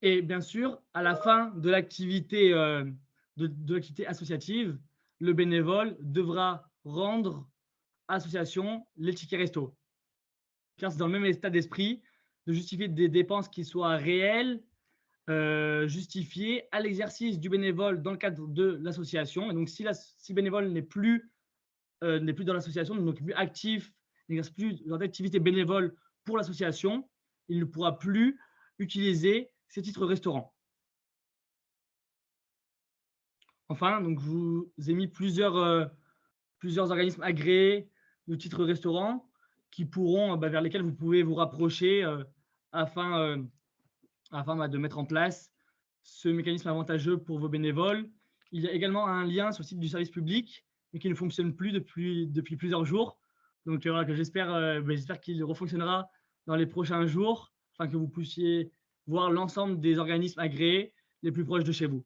S5: Et bien sûr, à la fin de l'activité associative, le bénévole devra rendre à l'association les tickets resto. Car c'est dans le même état d'esprit de justifier des dépenses qui soient réelles, justifiées à l'exercice du bénévole dans le cadre de l'association. Et donc, si le bénévole n'est plus dans l'association, donc n'est plus actif, n'exerce plus d'activité bénévole pour l'association, il ne pourra plus utiliser ces titres restaurants. Enfin, donc, je vous ai mis plusieurs organismes agréés de titres restaurants vers lesquels vous pouvez vous rapprocher afin de mettre en place ce mécanisme avantageux pour vos bénévoles. Il y a également un lien sur le site du service public, mais qui ne fonctionne plus depuis plusieurs jours. Donc voilà, j'espère qu'il refonctionnera dans les prochains jours, afin que vous puissiez voir l'ensemble des organismes agréés les plus proches de chez vous.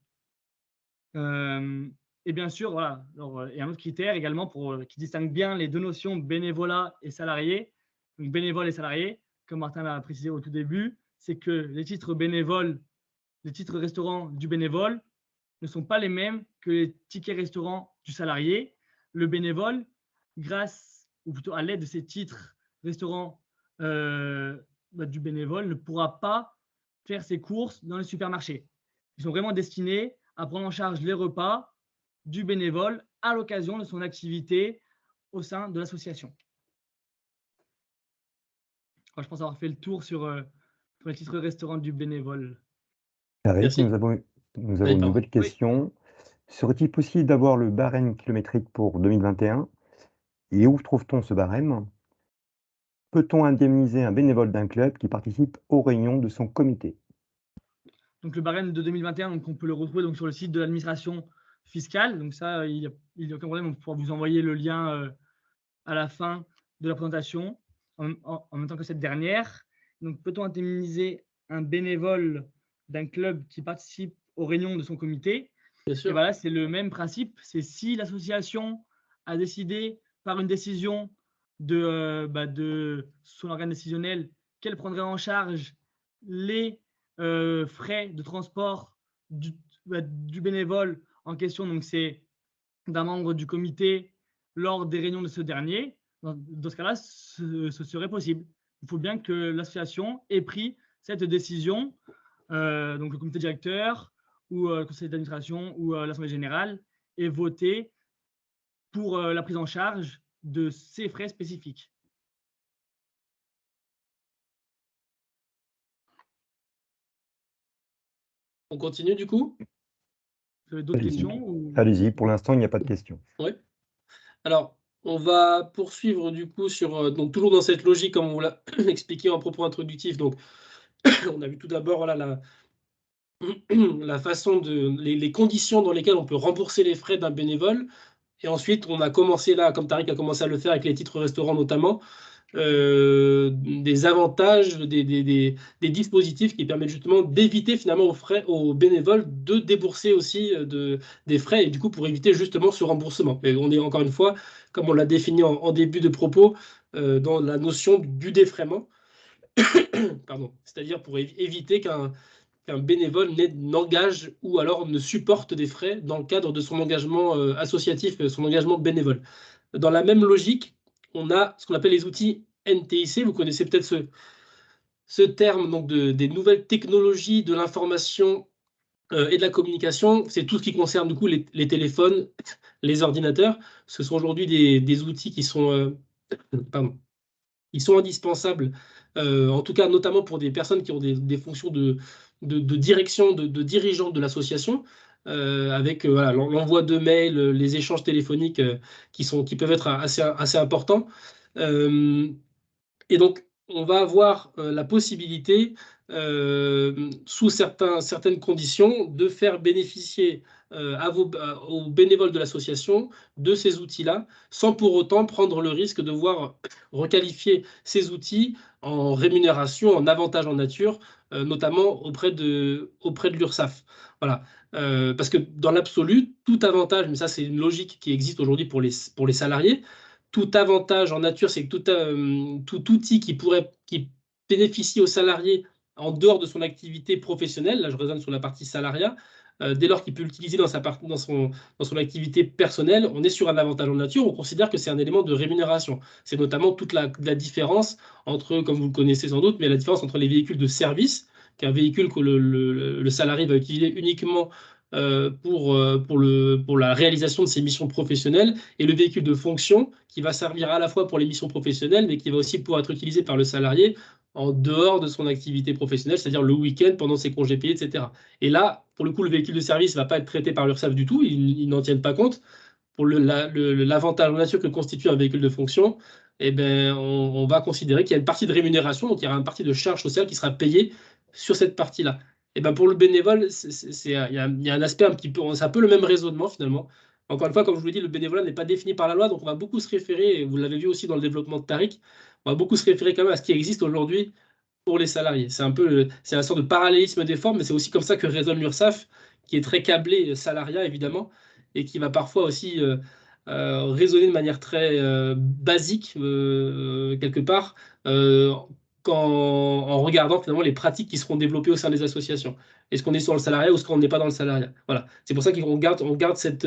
S5: Et bien sûr, voilà, il y a un autre critère également qui distingue bien les deux notions bénévolat et salarié. Donc bénévole et salarié, comme Martin l'a précisé au tout début, c'est que les titres restaurants du bénévole ne sont pas les mêmes que les tickets restaurants du salarié. Le bénévole, ou plutôt à l'aide de ces titres restaurants du bénévole, ne pourra pas faire ses courses dans les supermarchés. Ils sont vraiment destinés à prendre en charge les repas du bénévole à l'occasion de son activité au sein de l'association. Je pense avoir fait le tour sur les titres restaurants du bénévole.
S6: Tariq,
S3: Merci.
S6: nous avons
S3: Oui,
S6: une
S3: pardon.
S6: nouvelle question. Serait-il possible d'avoir le barème kilométrique pour 2021? Et où trouve-t-on ce barème? Peut-on indemniser un bénévole d'un club qui participe aux réunions de son comité?
S5: Donc le barème de 2021, donc on peut le retrouver donc sur le site de l'administration fiscale. Donc ça, il n'y a aucun problème, on pourra vous envoyer le lien à la fin de la présentation, en même temps que cette dernière. Donc peut-on indemniser un bénévole d'un club qui participe aux réunions de son comité?
S3: Bien
S5: Et
S3: sûr.
S5: voilà, c'est le même principe. C'est si l'association a décidé par une décision de son organe décisionnel qu'elle prendrait en charge les frais de transport du bénévole en question, donc c'est d'un membre du comité lors des réunions de ce dernier. Dans ce cas-là, ce serait possible. Il faut bien que l'association ait pris cette décision, donc le comité directeur ou le conseil d'administration ou l'assemblée générale, ait voté pour la prise en charge de ces frais spécifiques.
S3: On continue du coup?
S5: Vous avez d'autres
S6: Allez-y.
S5: questions ou...
S6: Allez-y, pour l'instant, il n'y a pas de questions.
S3: Oui. Alors, on va poursuivre du coup sur, donc toujours dans cette logique, comme on l'a expliqué en propos introductif. Donc, on a vu tout d'abord voilà, la façon les conditions dans lesquelles on peut rembourser les frais d'un bénévole. Et ensuite, on a commencé là, comme Tariq a commencé à le faire avec les titres restaurants notamment, des avantages, des dispositifs qui permettent justement d'éviter finalement aux bénévoles de débourser aussi des frais et du coup pour éviter justement ce remboursement. Et on est encore une fois, comme on l'a défini en début de propos, dans la notion du défraiement, pardon, c'est-à-dire pour éviter qu'un bénévole n'engage ou alors ne supporte des frais dans le cadre de son engagement associatif, son engagement bénévole. Dans la même logique, on a ce qu'on appelle les outils NTIC. Vous connaissez peut-être ce terme donc des nouvelles technologies de l'information et de la communication. C'est tout ce qui concerne du coup les téléphones, les ordinateurs. Ce sont aujourd'hui des outils qui sont, ils sont indispensables, en tout cas notamment pour des personnes qui ont des fonctions de direction, de dirigeants de l'association, avec voilà, l'envoi de mails, les échanges téléphoniques qui peuvent être assez importants. Et donc, on va avoir la possibilité, sous certaines conditions, de faire bénéficier aux bénévoles de l'association de ces outils-là, sans pour autant prendre le risque de voir requalifier ces outils en rémunération, en avantage en nature, notamment auprès de l'URSSAF. Voilà. Parce que dans l'absolu, tout avantage, mais ça c'est une logique qui existe aujourd'hui pour les salariés, tout avantage en nature, c'est que tout outil qui bénéficie aux salariés en dehors de son activité professionnelle, là je raisonne sur la partie salariat, dès lors qu'il peut l'utiliser dans son activité personnelle, on est sur un avantage en nature, on considère que c'est un élément de rémunération. C'est notamment toute la différence entre, comme vous le connaissez sans doute, mais la différence entre les véhicules de service, qu'un véhicule que le salarié va utiliser uniquement pour la réalisation de ses missions professionnelles, et le véhicule de fonction qui va servir à la fois pour les missions professionnelles, mais qui va aussi pouvoir être utilisé par le salarié en dehors de son activité professionnelle, c'est-à-dire le week-end, pendant ses congés payés, etc. Et là, pour le coup, le véhicule de service ne va pas être traité par l'URSSAF du tout, ils n'en tiennent pas compte. Pour l'avantage en nature que constitue un véhicule de fonction, eh ben, on va considérer qu'il y a une partie de rémunération, donc il y aura une partie de charge sociale qui sera payée sur cette partie-là. Et ben pour le bénévole, il y a un aspect un petit peu, c'est un peu le même raisonnement finalement. Encore une fois, comme je vous l'ai dit, le bénévolat n'est pas défini par la loi, donc on va beaucoup se référer, et vous l'avez vu aussi dans le développement de Tariq, on va beaucoup se référer quand même à ce qui existe aujourd'hui pour les salariés. C'est un sorte de parallélisme des formes, mais c'est aussi comme ça que raisonne l'URSSAF, qui est très câblé salariat évidemment, et qui va parfois aussi raisonner de manière très basique, quelque part, en regardant finalement les pratiques qui seront développées au sein des associations. Est-ce qu'on est sur le salariat ou est-ce qu'on n'est pas dans le salariat? Voilà. C'est pour ça qu'on garde cette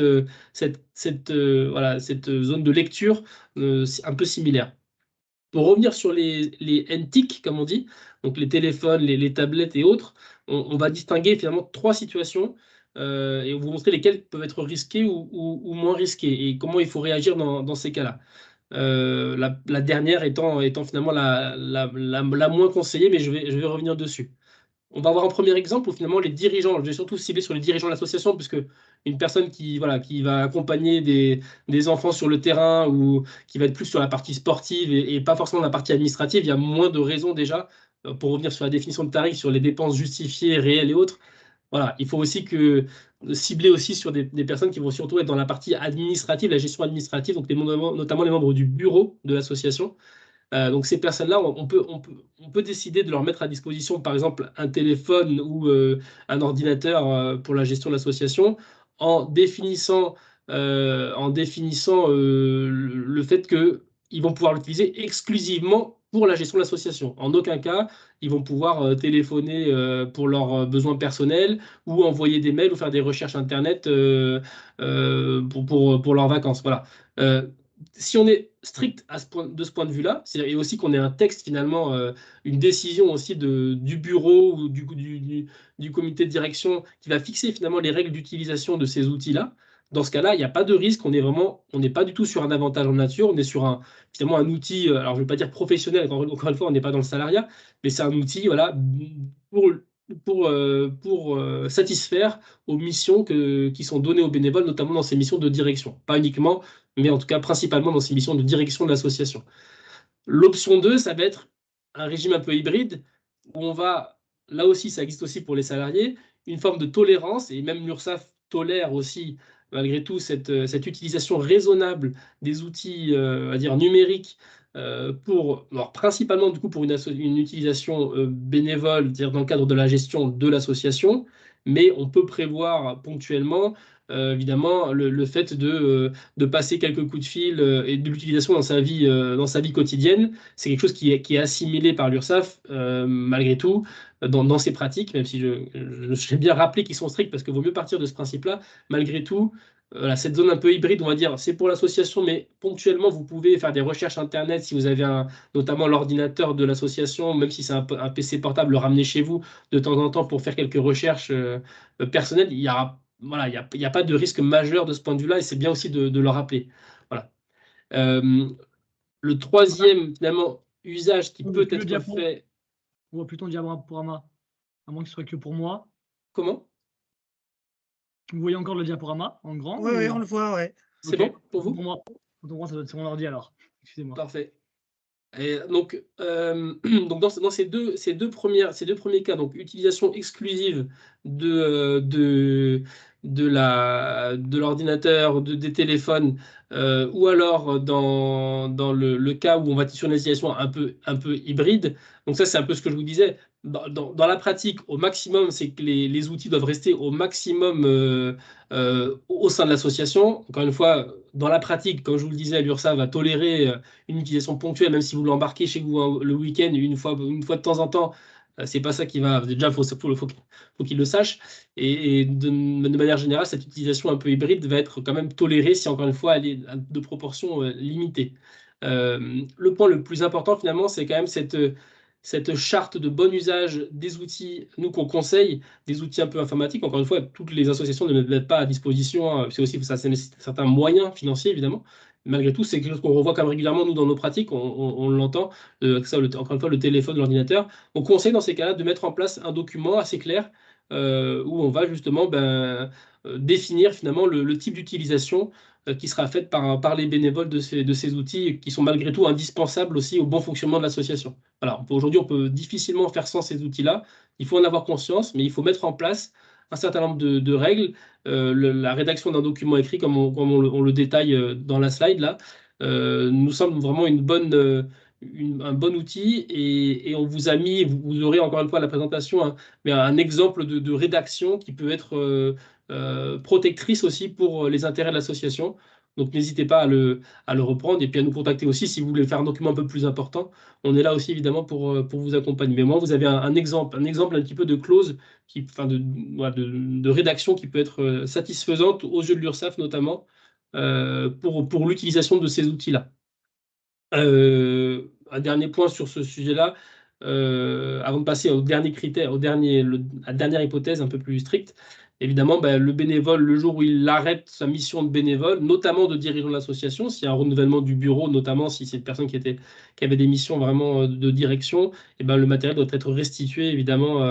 S3: zone de lecture un peu similaire. Pour revenir sur les NTIC, comme on dit, donc les téléphones, les tablettes et autres, on va distinguer finalement 3 situations et on vous montrer lesquelles peuvent être risquées ou moins risquées et comment il faut réagir dans ces cas-là. La dernière étant finalement la moins conseillée, mais je vais revenir dessus. On va avoir un premier exemple où finalement les dirigeants, je vais surtout cibler sur les dirigeants de l'association, puisque une personne qui va accompagner des enfants sur le terrain ou qui va être plus sur la partie sportive et pas forcément la partie administrative, il y a moins de raisons déjà, pour revenir sur la définition de tarif, sur les dépenses justifiées, réelles et autres. Voilà, il faut aussi cibler aussi sur des personnes qui vont surtout être dans la partie administrative, la gestion administrative, donc notamment les membres du bureau de l'association. Donc ces personnes-là, on peut décider de leur mettre à disposition, par exemple, un téléphone ou un ordinateur pour la gestion de l'association, en définissant le fait qu'ils vont pouvoir l'utiliser exclusivement pour la gestion de l'association. En aucun cas, ils vont pouvoir téléphoner pour leurs besoins personnels ou envoyer des mails ou faire des recherches Internet pour leurs vacances. Voilà. Si on est strict de ce point de vue-là, et aussi qu'on ait un texte finalement, une décision aussi du bureau ou du comité de direction qui va fixer finalement les règles d'utilisation de ces outils-là, dans ce cas-là, il n'y a pas de risque, on n'est pas du tout sur un avantage en nature, on est sur finalement un outil, alors je ne vais pas dire professionnel, encore une fois, on n'est pas dans le salariat, mais c'est un outil voilà, pour satisfaire aux missions qui sont données aux bénévoles, notamment dans ces missions de direction. Pas uniquement, mais en tout cas principalement dans ces missions de direction de l'association. L'option 2, ça va être un régime un peu hybride, où on va, là aussi, ça existe aussi pour les salariés, une forme de tolérance, et même l'URSSAF tolère aussi, malgré tout, cette utilisation raisonnable des outils à dire numériques principalement du coup pour une utilisation bénévole, c'est-à-dire dans le cadre de la gestion de l'association, mais on peut prévoir ponctuellement évidemment le fait de passer quelques coups de fil et de l'utilisation dans sa vie quotidienne. C'est quelque chose qui est assimilé par l'URSSAF malgré tout dans ses pratiques, même si j'ai bien rappelé qu'ils sont stricts parce qu'il vaut mieux partir de ce principe-là. Malgré tout, cette zone un peu hybride, on va dire, c'est pour l'association, mais ponctuellement, vous pouvez faire des recherches Internet si vous avez notamment l'ordinateur de l'association, même si c'est un PC portable, le ramener chez vous de temps en temps pour faire quelques recherches personnelles. Il y a pas de risque majeur de ce point de vue-là et c'est bien aussi de le rappeler. Voilà. Le troisième, finalement, usage qui peut être fait...
S5: On voit plutôt un diaporama, à moins que ce soit que pour moi.
S3: Comment ?
S5: Vous voyez encore le diaporama en grand?
S2: Oui, on le voit, ouais.
S3: C'est bon pour vous?
S5: Pour moi, ça doit être sur mon ordi alors. Excusez-moi.
S3: Parfait. Et donc dans ces deux premiers cas, donc utilisation exclusive de l'ordinateur, des téléphones, ou alors dans le cas où on va être sur une utilisation un peu hybride. Donc ça, c'est un peu ce que je vous disais. Dans la pratique, au maximum, c'est que les outils doivent rester au maximum au sein de l'association. Encore une fois, dans la pratique, comme je vous le disais, l'URSSAF va tolérer une utilisation ponctuelle, même si vous l'embarquez chez vous le week-end, une fois de temps en temps. C'est pas ça qui va. Déjà, faut qu'il le sache. Et de manière générale, cette utilisation un peu hybride va être quand même tolérée si, encore une fois, elle est de proportion limitée. Le point le plus important, finalement, c'est quand même cette charte de bon usage des outils, nous qu'on conseille, des outils un peu informatiques. Encore une fois, toutes les associations ne mettent pas à disposition, c'est aussi ça nécessite certains moyens financiers, évidemment. Malgré tout, c'est quelque chose qu'on revoit quand même régulièrement, nous, dans nos pratiques, on l'entend, encore une fois, le téléphone, l'ordinateur. On conseille dans ces cas-là de mettre en place un document assez clair où on va justement définir finalement le type d'utilisation qui sera faite par les bénévoles de ces outils qui sont malgré tout indispensables aussi au bon fonctionnement de l'association. Voilà, aujourd'hui, on peut difficilement faire sans ces outils-là. Il faut en avoir conscience, mais il faut mettre en place un certain nombre de règles. La rédaction d'un document écrit, comme on le détaille dans la slide, là, nous semble vraiment un bon outil et on vous a mis, vous aurez encore une fois la présentation, mais un exemple de rédaction qui peut être protectrice aussi pour les intérêts de l'association. Donc n'hésitez pas à le reprendre et puis à nous contacter aussi si vous voulez faire un document un peu plus important. On est là aussi évidemment pour vous accompagner. Mais moi, vous avez un exemple un petit peu de clause, de rédaction qui peut être satisfaisante aux yeux de l'URSSAF notamment pour l'utilisation de ces outils-là. Un dernier point sur ce sujet-là, avant de passer au dernier critère, à la dernière hypothèse un peu plus stricte, évidemment, le bénévole, le jour où il arrête sa mission de bénévole, notamment de dirigeant de l'association, s'il y a un renouvellement du bureau, notamment si c'est une personne qui avait des missions vraiment de direction, et le matériel doit être restitué évidemment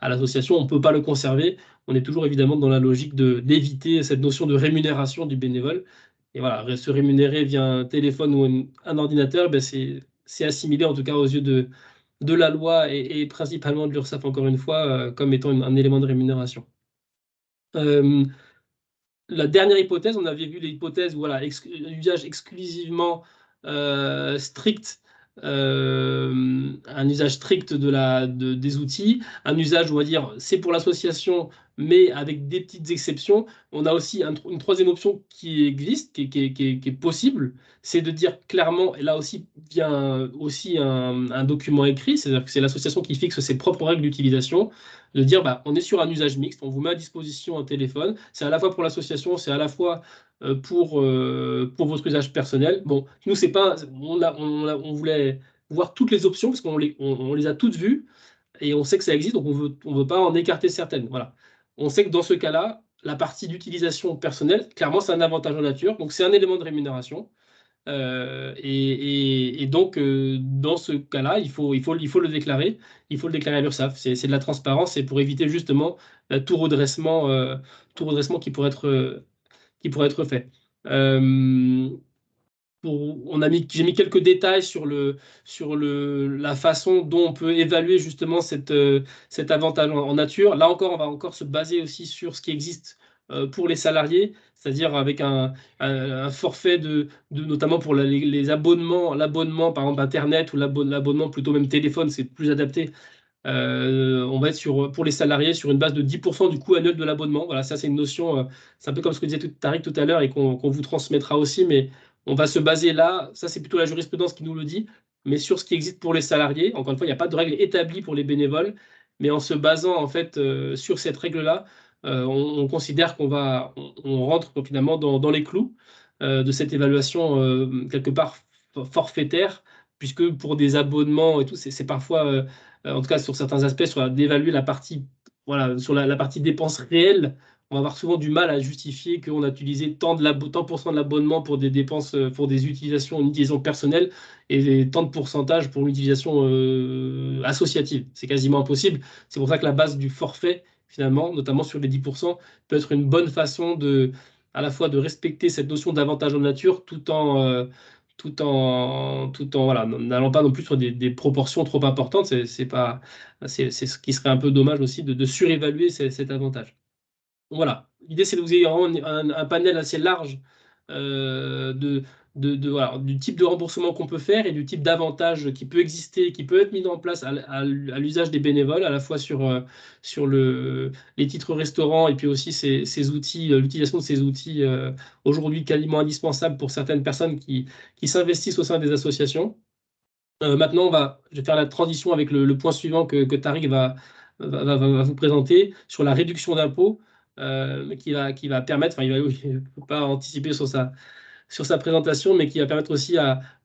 S3: à l'association. On ne peut pas le conserver. On est toujours évidemment dans la logique d'éviter cette notion de rémunération du bénévole. Et voilà, se rémunérer via un téléphone ou un ordinateur, c'est assimilé en tout cas aux yeux de la loi et principalement de l'URSSAF, encore une fois, comme étant un élément de rémunération. La dernière hypothèse, on avait vu l'hypothèse où usage exclusivement strict, un usage strict des outils, un usage, on va dire, c'est pour l'association, mais avec des petites exceptions. On a aussi une troisième option qui existe, qui est possible, c'est de dire clairement, et là aussi vient aussi un document écrit, c'est-à-dire que c'est l'association qui fixe ses propres règles d'utilisation, de dire on est sur un usage mixte, on vous met à disposition un téléphone, c'est à la fois pour l'association, c'est à la fois pour votre usage personnel. Bon, nous, c'est pas, on voulait voir toutes les options parce qu'on les a toutes vues et on sait que ça existe, donc on veut pas en écarter certaines. Voilà. On sait que dans ce cas-là, la partie d'utilisation personnelle, clairement, c'est un avantage en nature, donc c'est un élément de rémunération. Et donc, dans ce cas-là, il faut le déclarer. Il faut le déclarer à l'URSSAF. C'est de la transparence, c'est pour éviter justement tout redressement qui pourrait être fait. J'ai mis quelques détails sur la façon dont on peut évaluer justement cet avantage en nature. Là encore, on va encore se baser aussi sur ce qui existe pour les salariés, c'est-à-dire avec un forfait notamment pour les abonnements, l'abonnement par exemple Internet ou l'abonnement plutôt même téléphone, c'est plus adapté. On va être pour les salariés sur une base de 10% du coût annuel de l'abonnement. Voilà, ça c'est une notion, c'est un peu comme ce que disait Tariq tout à l'heure et qu'on vous transmettra aussi, mais on va se baser là, ça c'est plutôt la jurisprudence qui nous le dit, mais sur ce qui existe pour les salariés. Encore une fois, il n'y a pas de règle établie pour les bénévoles, mais en se basant en fait sur cette règle-là, on considère on rentre finalement dans les clous de cette évaluation quelque part forfaitaire, puisque pour des abonnements et tout, c'est parfois en tout cas sur certains aspects, d'évaluer la partie, sur la partie dépenses réelles, on va avoir souvent du mal à justifier qu'on a utilisé tant de l'abonnement pour des dépenses, pour des utilisations, une utilisation personnelle et tant de pourcentage pour l'utilisation associative. C'est quasiment impossible. C'est pour ça que la base du forfait, finalement, notamment sur les 10%, peut être une bonne façon à la fois de respecter cette notion d'avantage en nature tout en n'allant pas non plus sur des proportions trop importantes. C'est ce qui serait un peu dommage aussi de surévaluer cet avantage. Voilà. L'idée, c'est de vous ayez un panel assez large du type de remboursement qu'on peut faire et du type d'avantage qui peut exister, qui peut être mis en place à l'usage des bénévoles, à la fois sur les titres restaurants et puis aussi ces outils, l'utilisation de ces outils aujourd'hui quasiment indispensables pour certaines personnes qui s'investissent au sein des associations. Maintenant, je vais faire la transition avec le point suivant que Tariq va vous présenter sur la réduction d'impôts qui va permettre, il ne faut pas anticiper sur sa présentation, mais qui va permettre aussi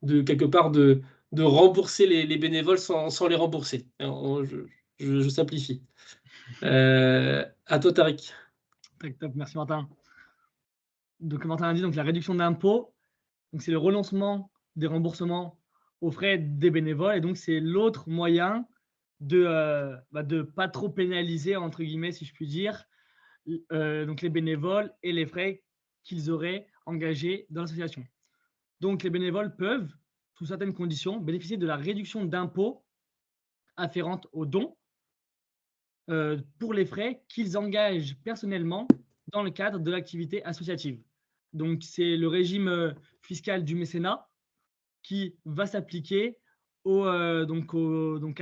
S3: quelque part de rembourser les bénévoles sans les rembourser. Je simplifie. À toi, Tariq.
S5: Top, merci Martin. Donc, comme Martin a dit, la réduction d'impôts, c'est le renoncement des remboursements aux frais des bénévoles, et donc c'est l'autre moyen de pas trop pénaliser, entre guillemets, si je puis dire, donc les bénévoles et les frais qu'ils auraient engagés dans l'association. Donc les bénévoles peuvent, sous certaines conditions, bénéficier de la réduction d'impôts afférente aux dons pour les frais qu'ils engagent personnellement dans le cadre de l'activité associative. Donc c'est le régime fiscal du mécénat qui va s'appliquer à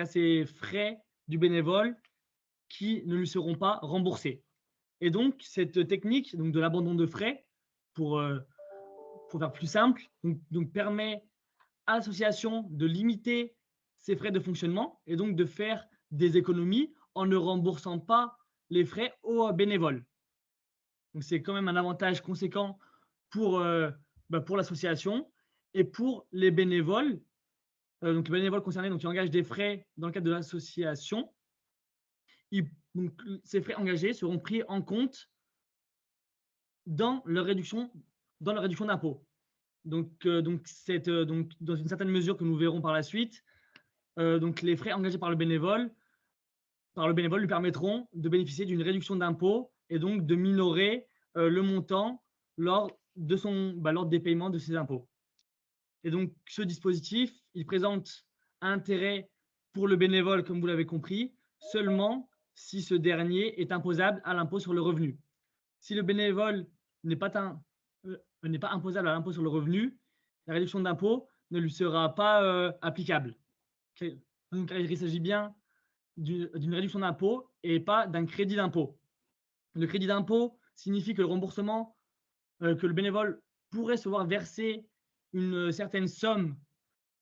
S5: ces frais du bénévole qui ne lui seront pas remboursés. Et donc, cette technique de l'abandon de frais, pour faire plus simple, permet à l'association de limiter ses frais de fonctionnement et donc de faire des économies en ne remboursant pas les frais aux bénévoles. Donc, c'est quand même un avantage conséquent pour l'association et pour les bénévoles. Donc, les bénévoles concernés qui engagent des frais dans le cadre de l'association, ils donc, ces frais engagés seront pris en compte dans leur réduction d'impôt. Donc, dans une certaine mesure que nous verrons par la suite, donc les frais engagés par le bénévole lui permettront de bénéficier d'une réduction d'impôt et donc de minorer le montant lors des paiements de ses impôts. Et donc, ce dispositif, il présente un intérêt pour le bénévole, comme vous l'avez compris, seulement si ce dernier est imposable à l'impôt sur le revenu. Si le bénévole n'est pas imposable à l'impôt sur le revenu, la réduction d'impôt ne lui sera pas applicable. Donc, il s'agit bien d'une réduction d'impôt et pas d'un crédit d'impôt. Le crédit d'impôt signifie que le remboursement, que le bénévole pourrait se voir verser une certaine somme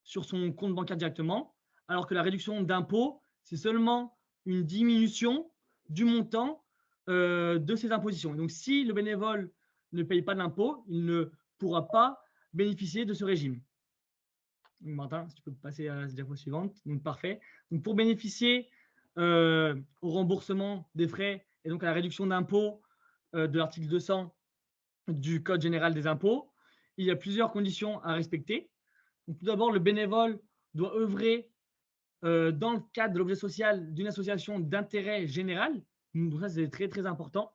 S5: sur son compte bancaire directement, alors que la réduction d'impôt, c'est seulement une diminution du montant de ses impositions. Et donc, si le bénévole ne paye pas d'impôt, il ne pourra pas bénéficier de ce régime. Donc, Martin, si tu peux passer à la diapo suivante. Donc, parfait. Donc, pour bénéficier au remboursement des frais et donc à la réduction d'impôt de l'article 200 du Code général des impôts, il y a plusieurs conditions à respecter. Donc, tout d'abord, le bénévole doit œuvrer dans le cadre de l'objet social d'une association d'intérêt général. Donc, ça, c'est très, très important.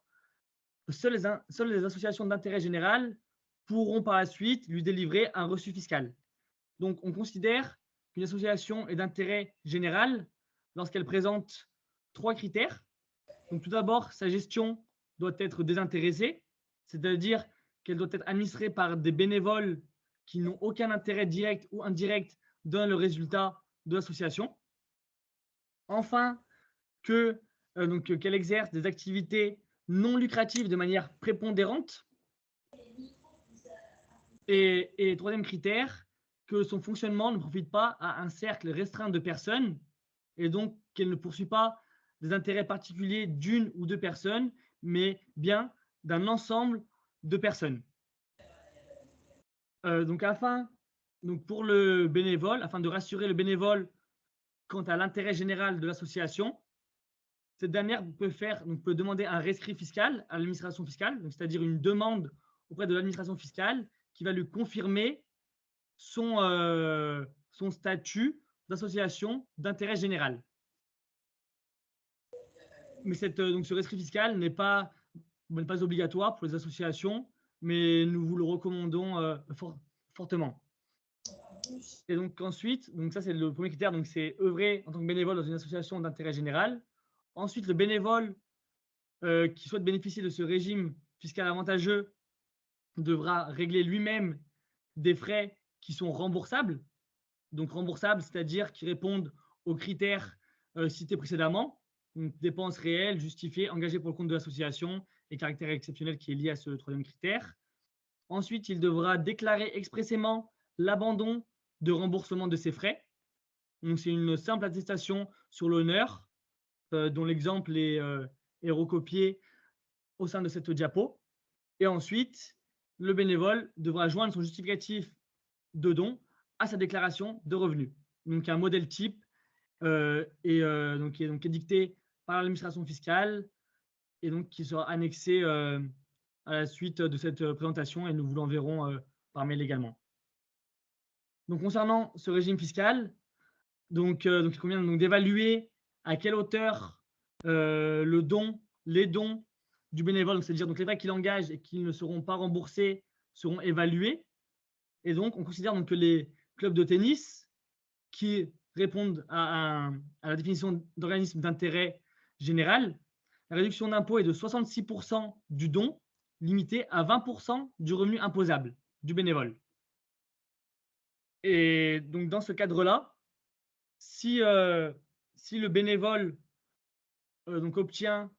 S5: Seules les associations d'intérêt général pourront par la suite lui délivrer un reçu fiscal. Donc, on considère qu'une association est d'intérêt général lorsqu'elle présente 3 critères. Donc, tout d'abord, sa gestion doit être désintéressée, c'est-à-dire qu'elle doit être administrée par des bénévoles qui n'ont aucun intérêt direct ou indirect dans le résultat de l'association. Enfin, qu'elle exerce des activités non lucratives de manière prépondérante. Et troisième critère, que son fonctionnement ne profite pas à un cercle restreint de personnes et donc qu'elle ne poursuit pas des intérêts particuliers d'une ou deux personnes, mais bien d'un ensemble de personnes. Pour le bénévole, afin de rassurer le bénévole quant à l'intérêt général de l'association, cette dernière peut demander un rescrit fiscal à l'administration fiscale, c'est-à-dire une demande auprès de l'administration fiscale qui va lui confirmer son statut d'association d'intérêt général. Mais ce rescrit fiscal n'est pas obligatoire pour les associations, mais nous vous le recommandons fortement. Et donc ensuite, ça c'est le premier critère, donc c'est œuvrer en tant que bénévole dans une association d'intérêt général. Ensuite, le bénévole qui souhaite bénéficier de ce régime fiscal avantageux devra régler lui-même des frais qui sont remboursables. Donc remboursables, c'est-à-dire qui répondent aux critères cités précédemment, donc dépenses réelles, justifiées, engagées pour le compte de l'association et caractère exceptionnel qui est lié à ce troisième critère. Ensuite, il devra déclarer expressément l'abandon de remboursement de ses frais. Donc c'est une simple attestation sur l'honneur dont l'exemple est recopié au sein de cette diapo. Et ensuite, le bénévole devra joindre son justificatif de don à sa déclaration de revenus. Donc un modèle type qui est dicté par l'administration fiscale et donc qui sera annexé à la suite de cette présentation et nous vous l'enverrons par mail également. Donc concernant ce régime fiscal, il convient d'évaluer à quelle hauteur les dons du bénévole, c'est-à-dire les frais qu'il engage et qui ne seront pas remboursés, seront évalués. Et donc, on considère que les clubs de tennis qui répondent à la définition d'organisme d'intérêt général, la réduction d'impôt est de 66% du don, limité à 20% du revenu imposable du bénévole. Et donc, dans ce cadre-là, si le bénévole obtient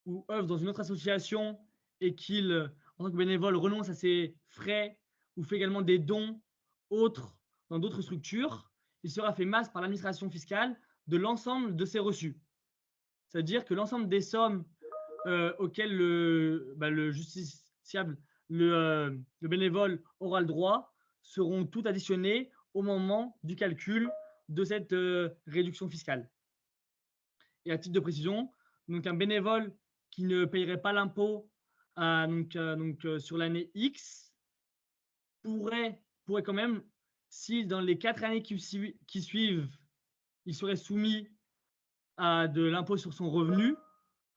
S5: ou œuvre dans une autre association et qu'il, en tant que bénévole, renonce à ses frais ou fait également des dons autres dans d'autres structures, il sera fait masse par l'administration fiscale de l'ensemble de ses reçus. C'est-à-dire que l'ensemble des sommes auxquelles le justiciable, le bénévole aura le droit seront toutes additionnées au moment du calcul de cette réduction fiscale. Et à titre de précision, Donc, un bénévole qui ne payerait pas l'impôt sur l'année X pourrait quand même, si dans les 4 années qui suivent, il serait soumis à de l'impôt sur son revenu,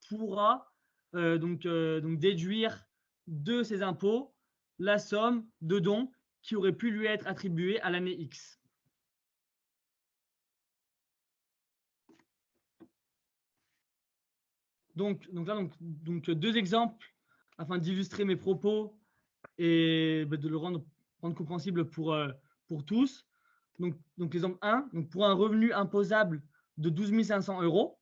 S5: pourra déduire de ses impôts la somme de dons qui aurait pu lui être attribuée à l'année X. Donc, deux exemples afin d'illustrer mes propos et de le rendre compréhensible pour tous. Donc l'exemple 1, pour un revenu imposable de 12 500 €,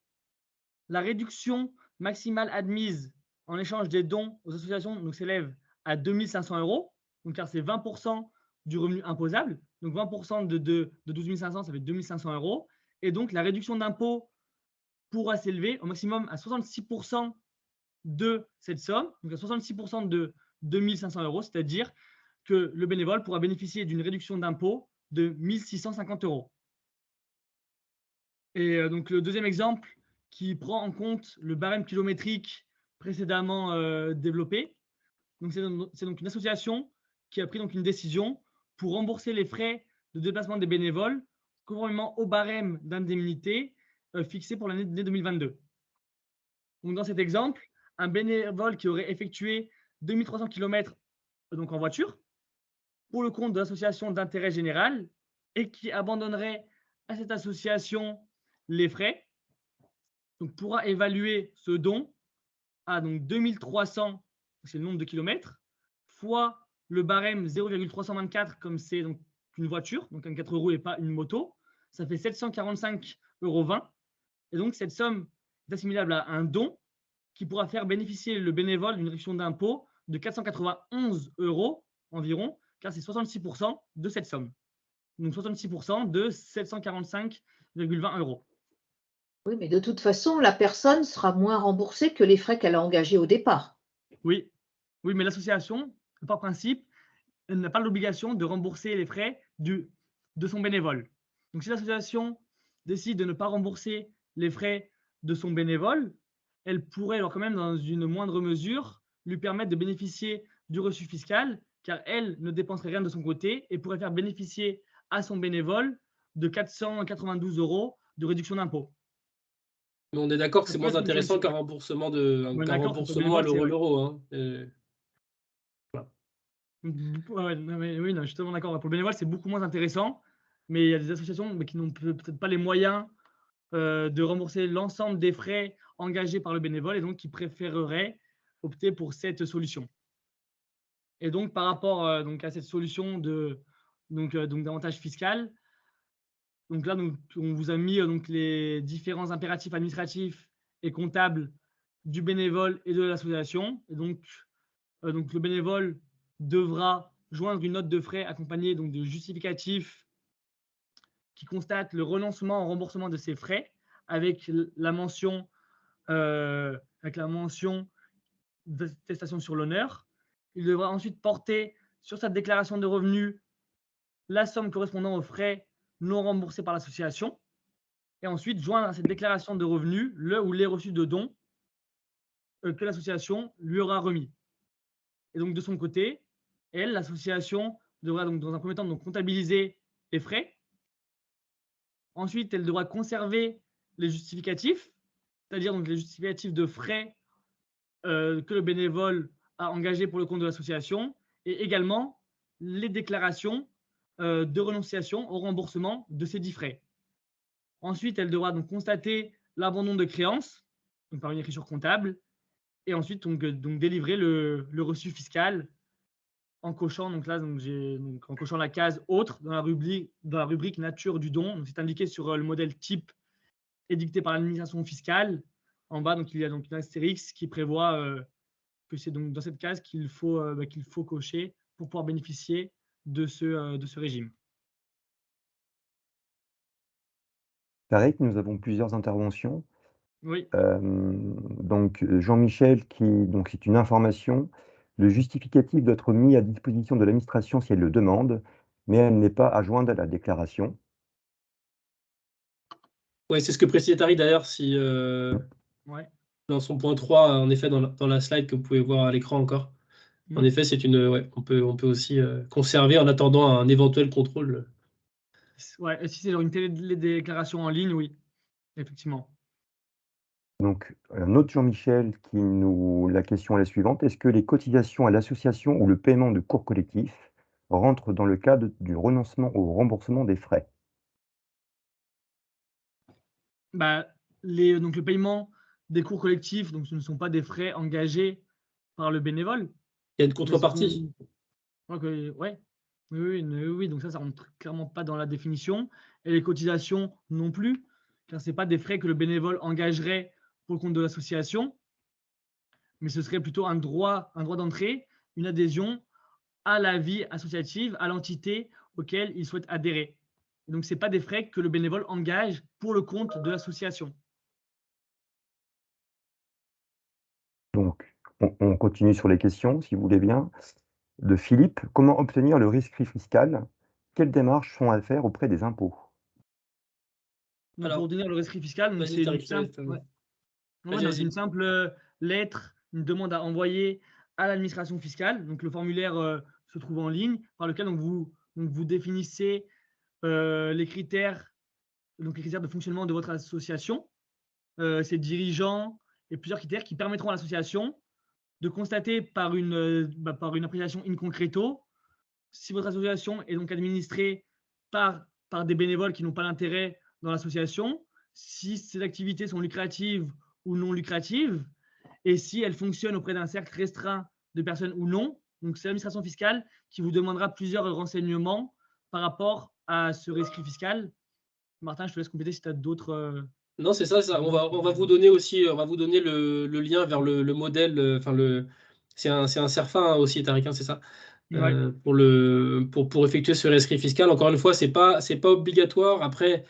S5: la réduction maximale admise en échange des dons aux associations s'élève à 2 500 €. Donc car c'est 20% du revenu imposable. Donc 20% de 12 500, ça fait 2 500 €. Et donc la réduction d'impôt pourra s'élever au maximum à 66% de cette somme, donc à 66% de 2 500 €, c'est-à-dire que le bénévole pourra bénéficier d'une réduction d'impôt de 1 650 €. Et donc le deuxième exemple qui prend en compte le barème kilométrique précédemment développé. Donc c'est donc une association qui a pris donc une décision pour rembourser les frais de déplacement des bénévoles conformément au barème d'indemnité fixé pour l'année 2022. Donc dans cet exemple, un bénévole qui aurait effectué 2300 km donc en voiture pour le compte de l'association d'intérêt général et qui abandonnerait à cette association les frais, donc pourra évaluer ce don à donc 2300, c'est le nombre de kilomètres, fois le barème 0,324 comme c'est donc une voiture, donc un 4 roues et pas une moto, ça fait 745,20 €. Et donc cette somme est assimilable à un don qui pourra faire bénéficier le bénévole d'une réduction d'impôt de 491 € environ, car c'est 66% de cette somme. Donc 66% de 745,20 €.
S4: Oui, mais de toute façon, la personne sera moins remboursée que les frais qu'elle a engagés au départ.
S5: Oui, mais l'association, par principe, elle n'a pas l'obligation de rembourser les frais de son bénévole. Donc si l'association décide de ne pas rembourser les frais de son bénévole, elle pourrait alors quand même, dans une moindre mesure, lui permettre de bénéficier du reçu fiscal, car elle ne dépenserait rien de son côté et pourrait faire bénéficier à son bénévole de 492 € de réduction d'impôt.
S3: Mais on est d'accord que c'est moins intéressant qu'un remboursement, à l'euro. Hein.
S5: Oui, non, je suis totalement d'accord. Pour le bénévole, c'est beaucoup moins intéressant, mais il y a des associations qui n'ont peut-être pas les moyens de rembourser l'ensemble des frais engagés par le bénévole et donc qui préféreraient opter pour cette solution. Et donc, par rapport à cette solution d'avantage fiscal, donc là, on vous a mis les différents impératifs administratifs et comptables du bénévole et de l'association. Et donc le bénévole devra joindre une note de frais accompagnée de justificatifs qui constatent le renoncement au remboursement de ses frais avec la mention d'attestation sur l'honneur. Il devra ensuite porter sur sa déclaration de revenus la somme correspondant aux frais non remboursés par l'association et ensuite joindre à cette déclaration de revenus le ou les reçus de dons que l'association lui aura remis. Et donc de son côté, l'association devra donc dans un premier temps comptabiliser les frais. Ensuite, elle devra conserver les justificatifs, c'est-à-dire donc les justificatifs de frais que le bénévole a engagés pour le compte de l'association et également les déclarations de renonciation au remboursement de ces 10 frais. Ensuite, elle devra donc constater l'abandon de créances par une écriture comptable et ensuite donc délivrer le reçu fiscal en cochant en cochant la case autre dans la rubrique nature du don. C'est indiqué sur le modèle type édicté par l'administration fiscale. En bas, il y a donc une astérix qui prévoit que c'est donc dans cette case qu'il faut cocher pour pouvoir bénéficier de ce régime.
S6: Tarek, nous avons plusieurs interventions.
S5: Oui.
S6: Donc Jean-Michel, donc c'est une information. Le justificatif doit être mis à disposition de l'administration si elle le demande, mais elle n'est pas à joindre à la déclaration.
S3: Oui, c'est ce que précisait Tariq d'ailleurs. Si,
S5: Ouais.
S3: dans son point 3, en effet, dans la slide que vous pouvez voir à l'écran encore. En effet, on peut aussi conserver en attendant un éventuel contrôle.
S5: Ouais, et si c'est genre une télédéclaration en ligne, oui, effectivement.
S6: Donc, un autre Jean-Michel la question est la suivante. Est-ce que les cotisations à l'association ou le paiement de cours collectifs rentrent dans le cadre du renoncement au remboursement des frais?
S5: Bah, donc le paiement des cours collectifs, donc ce ne sont pas des frais engagés par le bénévole.
S3: Il y a une contrepartie.
S5: Ouais. Oui, donc ça rentre clairement pas dans la définition. Et les cotisations non plus, car ce n'est pas des frais que le bénévole engagerait pour le compte de l'association, mais ce serait plutôt un droit d'entrée, une adhésion à la vie associative, à l'entité auquel il souhaite adhérer. Et donc, ce n'est pas des frais que le bénévole engage pour le compte de l'association.
S6: Donc, on continue sur les questions, si vous voulez bien. De Philippe, comment obtenir le rescrit fiscal? Quelles démarches sont à faire auprès des impôts?
S5: Donc, pour obtenir le rescrit fiscal, c'est une simple lettre, une demande à envoyer à l'administration fiscale. Donc, le formulaire se trouve en ligne, par lequel vous définissez les critères de fonctionnement de votre association, ses dirigeants et plusieurs critères qui permettront à l'association de constater par une appréciation in concreto si votre association est donc administrée par des bénévoles qui n'ont pas d'intérêt dans l'association, si ces activités sont lucratives ou non lucratives, et si elles fonctionnent auprès d'un cercle restreint de personnes ou non. Donc, c'est l'administration fiscale qui vous demandera plusieurs renseignements par rapport à ce rescrit fiscal. Martin, je te laisse compléter si tu as d'autres.
S3: Non, c'est ça. On va vous donner aussi, le lien vers le modèle. C'est un CERFA aussi, Tariq, c'est ça. Pour effectuer ce rescrit fiscal. Encore une fois, c'est pas obligatoire. Après,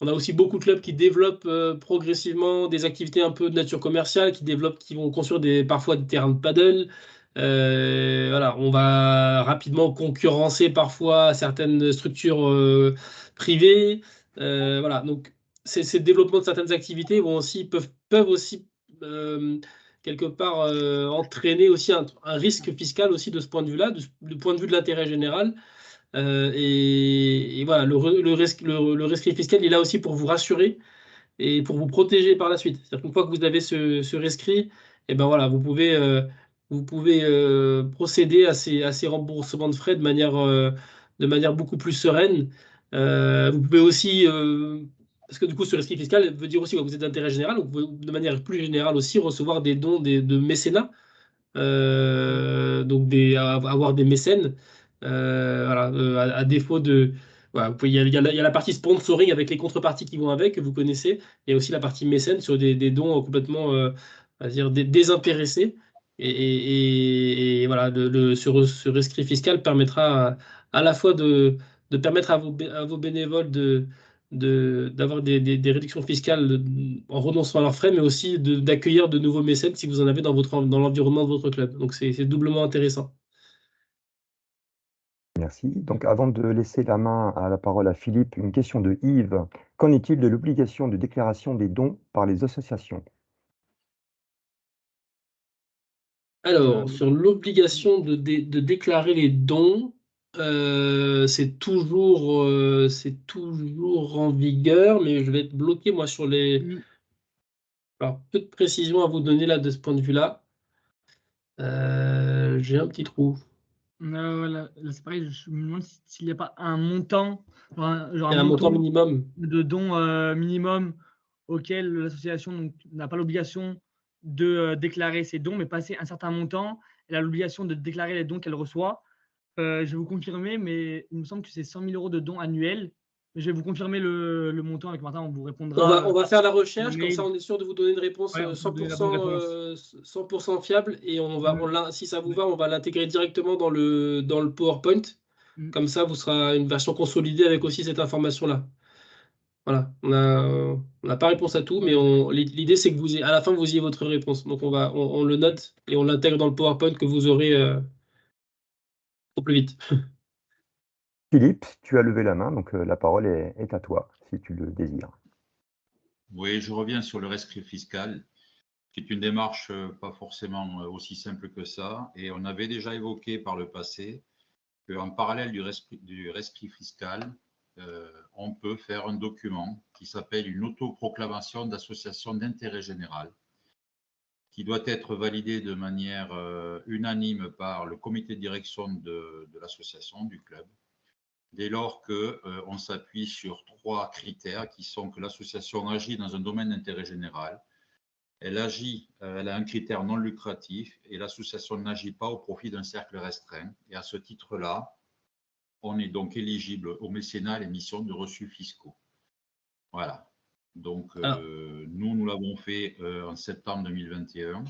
S3: on a aussi beaucoup de clubs qui développent progressivement des activités un peu de nature commerciale, qui vont construire parfois des terrains de paddle. Voilà, on va rapidement concurrencer parfois certaines structures privées. Voilà, donc ces développements de certaines activités peuvent aussi quelque part entraîner aussi un risque fiscal aussi de ce point de vue-là, du point de vue de l'intérêt général. Et voilà, le rescrit fiscal il est là aussi pour vous rassurer et pour vous protéger par la suite. C'est-à-dire qu'une fois que vous avez ce rescrit, et ben voilà, vous pouvez procéder à ces remboursements de frais de manière beaucoup plus sereine. Vous pouvez aussi, parce que du coup, ce rescrit fiscal veut dire aussi que vous êtes d'intérêt général, donc vous pouvez de manière plus générale aussi recevoir des dons de mécénat, donc avoir des mécènes. Voilà, à défaut de. Voilà, il y a la partie sponsoring avec les contreparties qui vont avec, que vous connaissez. Il y a aussi la partie mécène sur des dons complètement, on va dire, désintéressés. Et voilà, ce rescrit fiscal permettra à la fois de permettre à vos bénévoles d'avoir des réductions fiscales en renonçant à leurs frais, mais aussi d'accueillir de nouveaux mécènes si vous en avez dans l'environnement de votre club. Donc c'est doublement intéressant.
S6: Merci. Donc, avant de laisser la parole à Philippe, une question de Yves. Qu'en est-il de l'obligation de déclaration des dons par les associations?
S3: Alors, sur l'obligation de déclarer les dons, c'est toujours en vigueur, mais je vais être bloqué, moi, sur les. Alors, peu de précision à vous donner là de ce point de vue-là. J'ai un petit trou.
S5: Là, c'est pareil, je me demande s'il n'y a pas un montant,
S3: Il y a un montant minimum
S5: de dons minimum auquel l'association n'a pas l'obligation de déclarer ses dons, mais passer un certain montant, elle a l'obligation de déclarer les dons qu'elle reçoit. Je vais vous confirmer, mais il me semble que c'est 100 000 € de dons annuels. Je vais vous confirmer le montant avec Martin, on vous répondra.
S3: On va faire la recherche, comme ça on est sûr de vous donner une réponse 100% fiable. Et si ça vous va, on va l'intégrer directement dans le PowerPoint. Comme ça, vous sera une version consolidée avec aussi cette information-là. Voilà, on n'a pas réponse à tout, mais l'idée c'est que à la fin, vous ayez votre réponse. Donc on le note et on l'intègre dans le PowerPoint que vous aurez au plus vite.
S6: Philippe, tu as levé la main, donc la parole est à toi, si tu le désires.
S7: Oui, je reviens sur le rescrit fiscal. C'est une démarche pas forcément aussi simple que ça. Et on avait déjà évoqué par le passé qu'en parallèle du rescrit fiscal, on peut faire un document qui s'appelle une autoproclamation d'association d'intérêt général, qui doit être validé de manière unanime par le comité de direction de l'association, du club, dès lors qu'on s'appuie sur 3 critères qui sont que l'association agit dans un domaine d'intérêt général, elle a un critère non lucratif et l'association n'agit pas au profit d'un cercle restreint. Et à ce titre-là, on est donc éligible au mécénat et l'émission de reçus fiscaux. Voilà. Donc, nous l'avons fait en septembre 2021,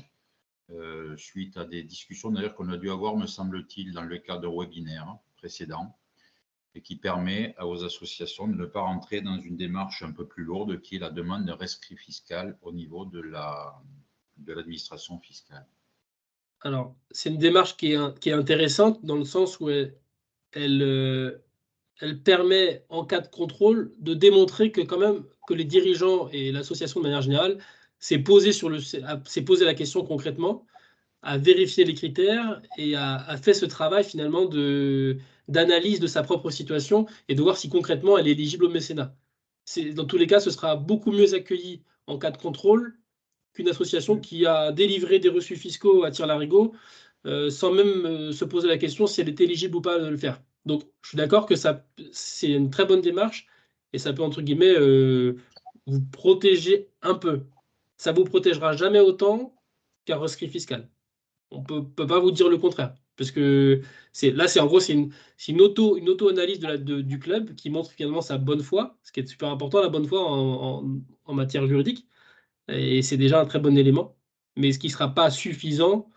S7: suite à des discussions d'ailleurs qu'on a dû avoir, me semble-t-il, dans le cadre d'un webinaire précédent, et qui permet aux associations de ne pas rentrer dans une démarche un peu plus lourde qui est la demande d'un rescrit fiscal au niveau de l'administration fiscale.
S3: Alors, c'est une démarche qui est intéressante dans le sens où elle permet, en cas de contrôle, de démontrer que quand même que les dirigeants et l'association de manière générale s'est posé la question concrètement, a vérifié les critères et a fait ce travail finalement d'analyse de sa propre situation et de voir si concrètement elle est éligible au mécénat. Dans tous les cas, ce sera beaucoup mieux accueilli en cas de contrôle qu'une association qui a délivré des reçus fiscaux à tire-larigot sans même se poser la question si elle est éligible ou pas de le faire. Donc, je suis d'accord que c'est une très bonne démarche et ça peut, entre guillemets, vous protéger un peu. Ça ne vous protégera jamais autant qu'un rescrit fiscal. On ne peut pas vous dire le contraire. Parce que en gros, c'est une auto-analyse du club qui montre finalement sa bonne foi, ce qui est super important, la bonne foi en matière juridique. Et c'est déjà un très bon élément. Mais ce qui ne sera pas suffisant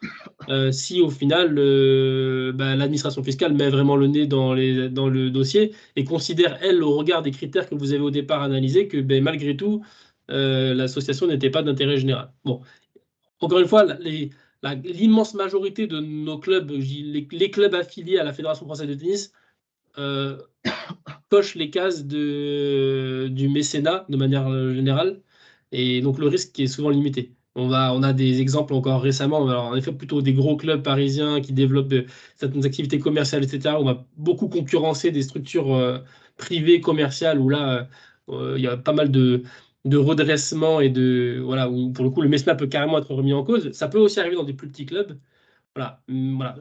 S3: si au final l'administration fiscale met vraiment le nez dans le dossier et considère, elle, au regard des critères que vous avez au départ analysés, que malgré tout, l'association n'était pas d'intérêt général. Bon, encore une fois, l'immense majorité de nos clubs, les clubs affiliés à la Fédération française de tennis, cochent les cases du mécénat de manière générale, et donc le risque est souvent limité. On a des exemples encore récemment, alors en effet plutôt des gros clubs parisiens qui développent certaines activités commerciales, etc., où on va beaucoup concurrencer des structures privées commerciales, où là, il y a pas mal de redressement et voilà, où pour le coup le mécénat peut carrément être remis en cause. Ça peut aussi arriver dans des plus petits clubs. Voilà.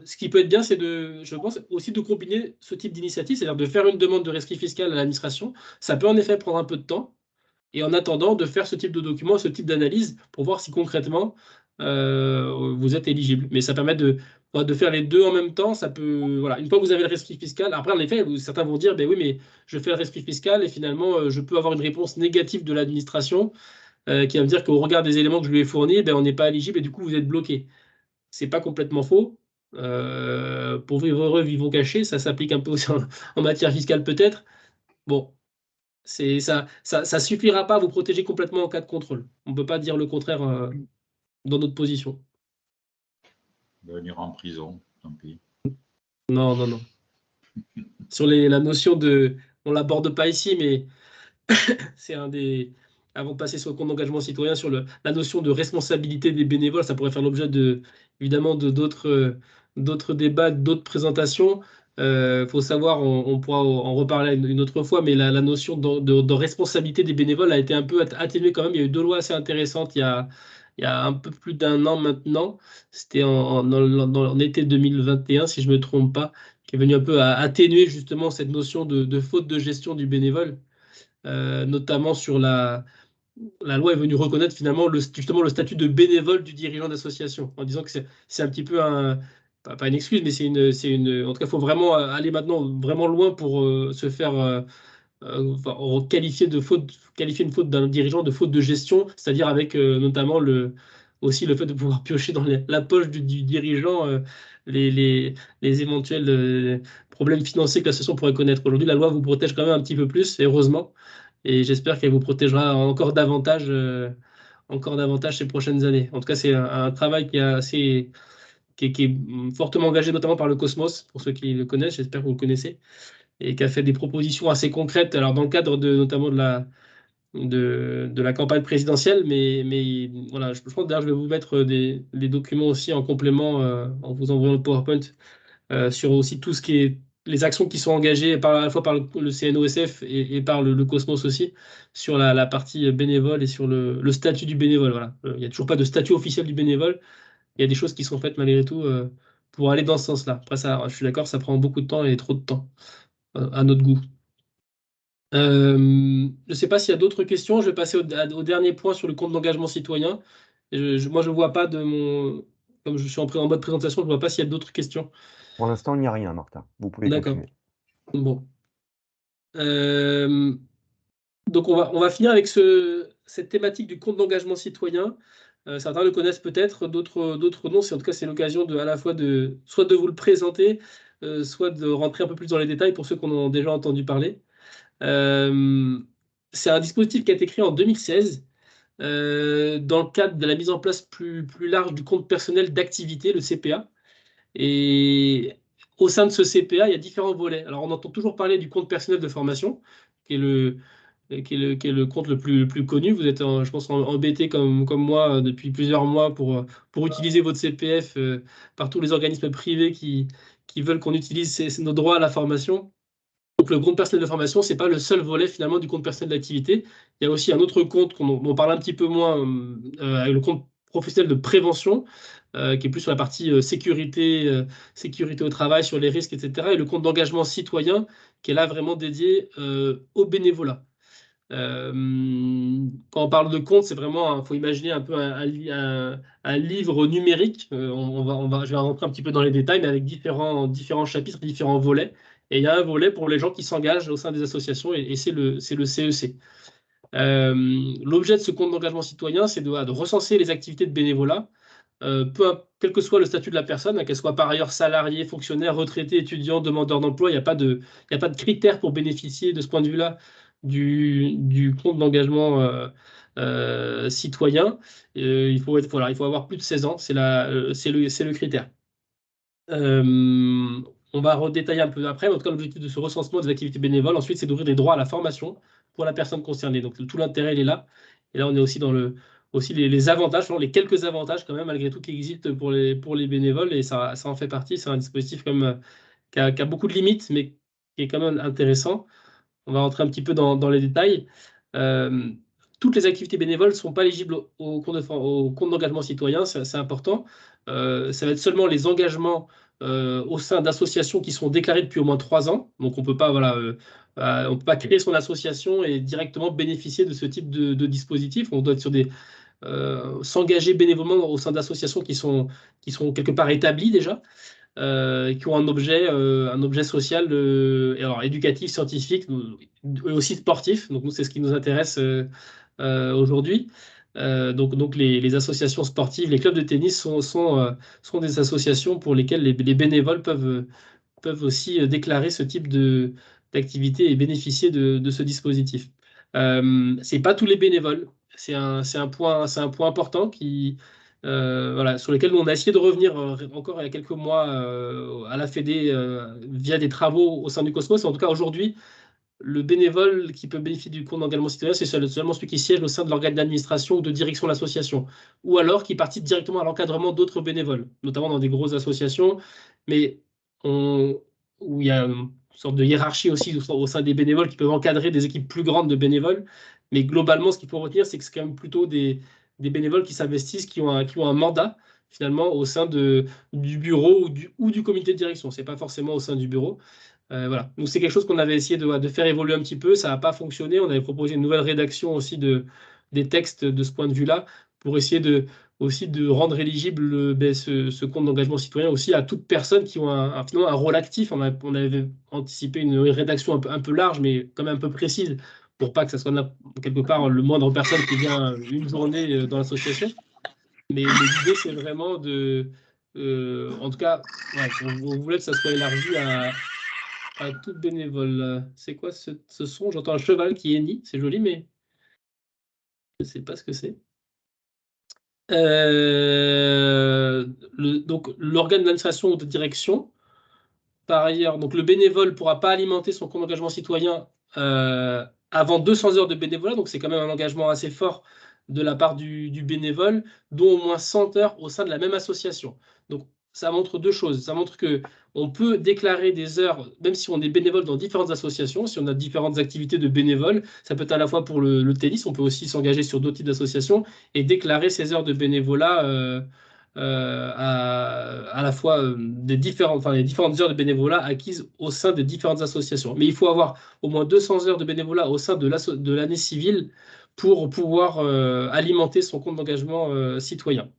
S3: Ce qui peut être bien, c'est je pense, aussi de combiner ce type d'initiative, c'est-à-dire de faire une demande de rescrit fiscal à l'administration. Ça peut en effet prendre un peu de temps. Et en attendant, de faire ce type de document, ce type d'analyse, pour voir si concrètement vous êtes éligible. Mais ça permet de faire les deux en même temps. Ça peut, voilà. Une fois que vous avez le rescrit fiscal, après, en effet, certains vont dire, ben oui, mais je fais le rescrit fiscal et finalement, je peux avoir une réponse négative de l'administration qui va me dire qu'au regard des éléments que je lui ai fournis, ben, on n'est pas éligible et du coup, vous êtes bloqué. C'est pas complètement faux. Pour vivre heureux, vivons cachés, ça s'applique un peu aussi en matière fiscale peut-être. Bon, ça suffira pas à vous protéger complètement en cas de contrôle. On ne peut pas dire le contraire dans notre position.
S7: Venir en prison, tant pis.
S3: Non. Sur la notion on l'aborde pas ici, mais c'est avant de passer sur le compte d'engagement citoyen, sur la notion de responsabilité des bénévoles, ça pourrait faire l'objet évidemment de d'autres débats, d'autres présentations. Faut savoir, on pourra en reparler une autre fois, mais la notion de responsabilité des bénévoles a été un peu atténuée quand même. Il y a eu 2 lois assez intéressantes il y a un peu plus d'1 an maintenant. C'était en été 2021, si je ne me trompe pas, qui est venu un peu à atténuer justement cette notion de faute de gestion du bénévole. Notamment sur la loi est venue reconnaître finalement justement le statut de bénévole du dirigeant d'association, en disant que c'est un petit peu pas une excuse, mais en tout cas, il faut vraiment aller maintenant vraiment loin pour se faire qualifier une faute d'un dirigeant de faute de gestion, c'est-à-dire avec notamment aussi le fait de pouvoir piocher dans la poche du dirigeant les éventuels problèmes financiers que l'association pourrait connaître. Aujourd'hui, la loi vous protège quand même un petit peu plus, heureusement, et j'espère qu'elle vous protégera encore davantage ces prochaines années. En tout cas, c'est un travail qui est fortement engagé, notamment par le Cosmos, pour ceux qui le connaissent, j'espère que vous le connaissez, et qui a fait des propositions assez concrètes, alors dans le cadre notamment de de la campagne présidentielle, mais voilà, je pense d'ailleurs je vais vous mettre des documents aussi en complément en vous envoyant le PowerPoint sur aussi tout ce qui est les actions qui sont engagées à la fois par le CNOSF et par le Cosmos aussi, sur la partie bénévole et sur le statut du bénévole. Voilà. Il n'y a toujours pas de statut officiel du bénévole. Il y a des choses qui sont faites malgré tout pour aller dans ce sens-là. Après, ça, je suis d'accord, ça prend beaucoup de temps et trop de temps à notre goût. Je ne sais pas s'il y a d'autres questions. Je vais passer au dernier point sur le compte d'engagement citoyen. Moi, je ne vois pas de mon. Comme je suis en mode présentation, je ne vois pas s'il y a d'autres questions.
S6: Pour l'instant, il n'y a rien, Martin. Vous pouvez
S3: D'accord.
S6: continuer.
S3: Bon. Donc, on va finir avec cette thématique du compte d'engagement citoyen. Certains le connaissent peut-être, d'autres non. En tout cas, c'est l'occasion à la fois soit de vous le présenter, soit de rentrer un peu plus dans les détails pour ceux qui en ont déjà entendu parler. C'est un dispositif qui a été créé en 2016 dans le cadre de la mise en place plus large du compte personnel d'activité, le CPA. Et au sein de ce CPA, il y a différents volets. Alors, on entend toujours parler du compte personnel de formation, qui est le compte le plus connu. Vous êtes, je pense, embêté comme moi depuis plusieurs mois pour utiliser votre CPF par tous les organismes privés qui veulent qu'on utilise nos droits à la formation. Donc, le compte personnel de formation, ce n'est pas le seul volet finalement du compte personnel d'activité. Il y a aussi un autre compte dont on parle un petit peu moins, avec le compte professionnel de prévention, qui est plus sur la partie sécurité au travail, sur les risques, etc. Et le compte d'engagement citoyen, qui est là vraiment dédié au bénévolat. Quand on parle de compte, c'est vraiment, il faut imaginer un peu un livre numérique. Je vais rentrer un petit peu dans les détails, mais avec différents chapitres, différents volets. Et il y a un volet pour les gens qui s'engagent au sein des associations, et c'est le CEC. L'objet de ce compte d'engagement citoyen, c'est de recenser les activités de bénévolat, quel que soit le statut de la personne, qu'elle soit par ailleurs salarié, fonctionnaire, retraité, étudiant, demandeur d'emploi. Il n'y a pas de critères pour bénéficier de ce point de vue-là du compte d'engagement citoyen. Il faut avoir plus de 16 ans, c'est le critère. On va redétailler un peu après. En tout cas, l'objectif de ce recensement des activités bénévoles, ensuite, c'est d'ouvrir des droits à la formation pour la personne concernée. Donc, tout l'intérêt, il est là. Et là, on est aussi dans les avantages, les quelques avantages quand même, malgré tout, qui existent pour les bénévoles. Et ça en fait partie. C'est un dispositif comme, qui a beaucoup de limites, mais qui est quand même intéressant. On va rentrer un petit peu dans les détails. Toutes les activités bénévoles ne sont pas éligibles au compte d'engagement citoyen, c'est important. Ça va être seulement les engagements au sein d'associations qui sont déclarées depuis au moins 3 ans. Donc, on peut pas créer son association et directement bénéficier de ce type de dispositif. On doit être s'engager bénévolement au sein d'associations qui sont quelque part établies déjà. Qui ont un objet social, et alors éducatif, scientifique, et aussi sportif. Donc nous, c'est ce qui nous intéresse aujourd'hui. Donc les associations sportives, les clubs de tennis sont des associations pour lesquelles les bénévoles peuvent aussi déclarer ce type d'activité et bénéficier de ce dispositif. C'est pas tous les bénévoles. C'est un point important sur lesquels on a essayé de revenir encore il y a quelques mois à la Fédé via des travaux au sein du Cosmos. En tout cas, aujourd'hui, le bénévole qui peut bénéficier du compte d'engagement citoyen, c'est seulement celui qui siège au sein de l'organe d'administration ou de direction de l'association, ou alors qui participe directement à l'encadrement d'autres bénévoles, notamment dans des grosses associations, mais où il y a une sorte de hiérarchie aussi au sein des bénévoles qui peuvent encadrer des équipes plus grandes de bénévoles. Mais globalement, ce qu'il faut retenir, c'est que c'est quand même plutôt des bénévoles qui s'investissent, qui ont un mandat finalement au sein du bureau ou du comité de direction. Ce n'est pas forcément au sein du bureau. Voilà. Donc c'est quelque chose qu'on avait essayé de faire évoluer un petit peu. Ça n'a pas fonctionné. On avait proposé une nouvelle rédaction aussi des textes de ce point de vue-là pour essayer aussi de rendre éligible ce compte d'engagement citoyen aussi à toute personne qui ont finalement un rôle actif. On avait anticipé une rédaction un peu large, mais quand même un peu précise, pour pas que ça soit quelque part le moindre personne qui vient une journée dans l'association. Mais l'idée, c'est vraiment en tout cas, on voulait que ça soit élargi à tout bénévole. C'est quoi ce son? J'entends un cheval qui hennit, c'est joli, mais je ne sais pas ce que c'est. Donc, l'organe d'administration ou de direction. Par ailleurs, donc, le bénévole ne pourra pas alimenter son compte d'engagement citoyen avant 200 heures de bénévolat, donc c'est quand même un engagement assez fort de la part du bénévole, dont au moins 100 heures au sein de la même association. Donc ça montre deux choses. Ça montre qu'on peut déclarer des heures, même si on est bénévole dans différentes associations, si on a différentes activités de bénévole, ça peut être à la fois pour le tennis, on peut aussi s'engager sur d'autres types d'associations et déclarer ces heures de bénévolat à la fois les différentes heures de bénévolat acquises au sein des différentes associations. Mais il faut avoir au moins 200 heures de bénévolat au sein de l'année civile pour pouvoir alimenter son compte d'engagement citoyen.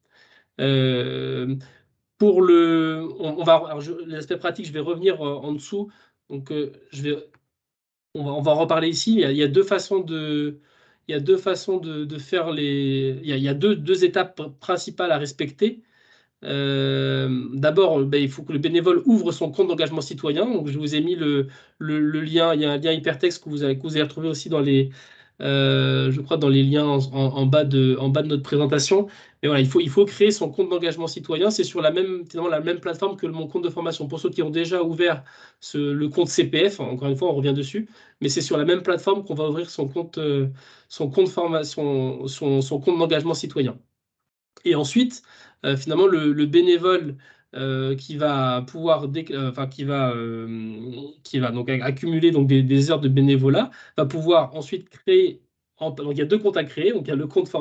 S3: Pour l'aspect pratique, je vais revenir en dessous. Donc, on va en reparler ici. Il y a deux façons de faire les. Il y a deux étapes principales à respecter. D'abord, il faut que le bénévole ouvre son compte d'engagement citoyen. Donc, je vous ai mis le lien. Il y a un lien hypertexte que vous allez retrouver aussi dans les, je crois, dans les liens en bas de notre présentation. Mais voilà, il faut créer son compte d'engagement citoyen. C'est sur finalement la même plateforme que mon compte de formation. Pour ceux qui ont déjà ouvert le compte CPF, encore une fois, on revient dessus, mais c'est sur la même plateforme qu'on va ouvrir son compte formation, son compte d'engagement citoyen. Et ensuite, finalement, le bénévole qui va pouvoir, qui va donc accumuler donc des heures de bénévolat, va pouvoir ensuite créer. Donc il y a deux comptes à créer. Donc il y a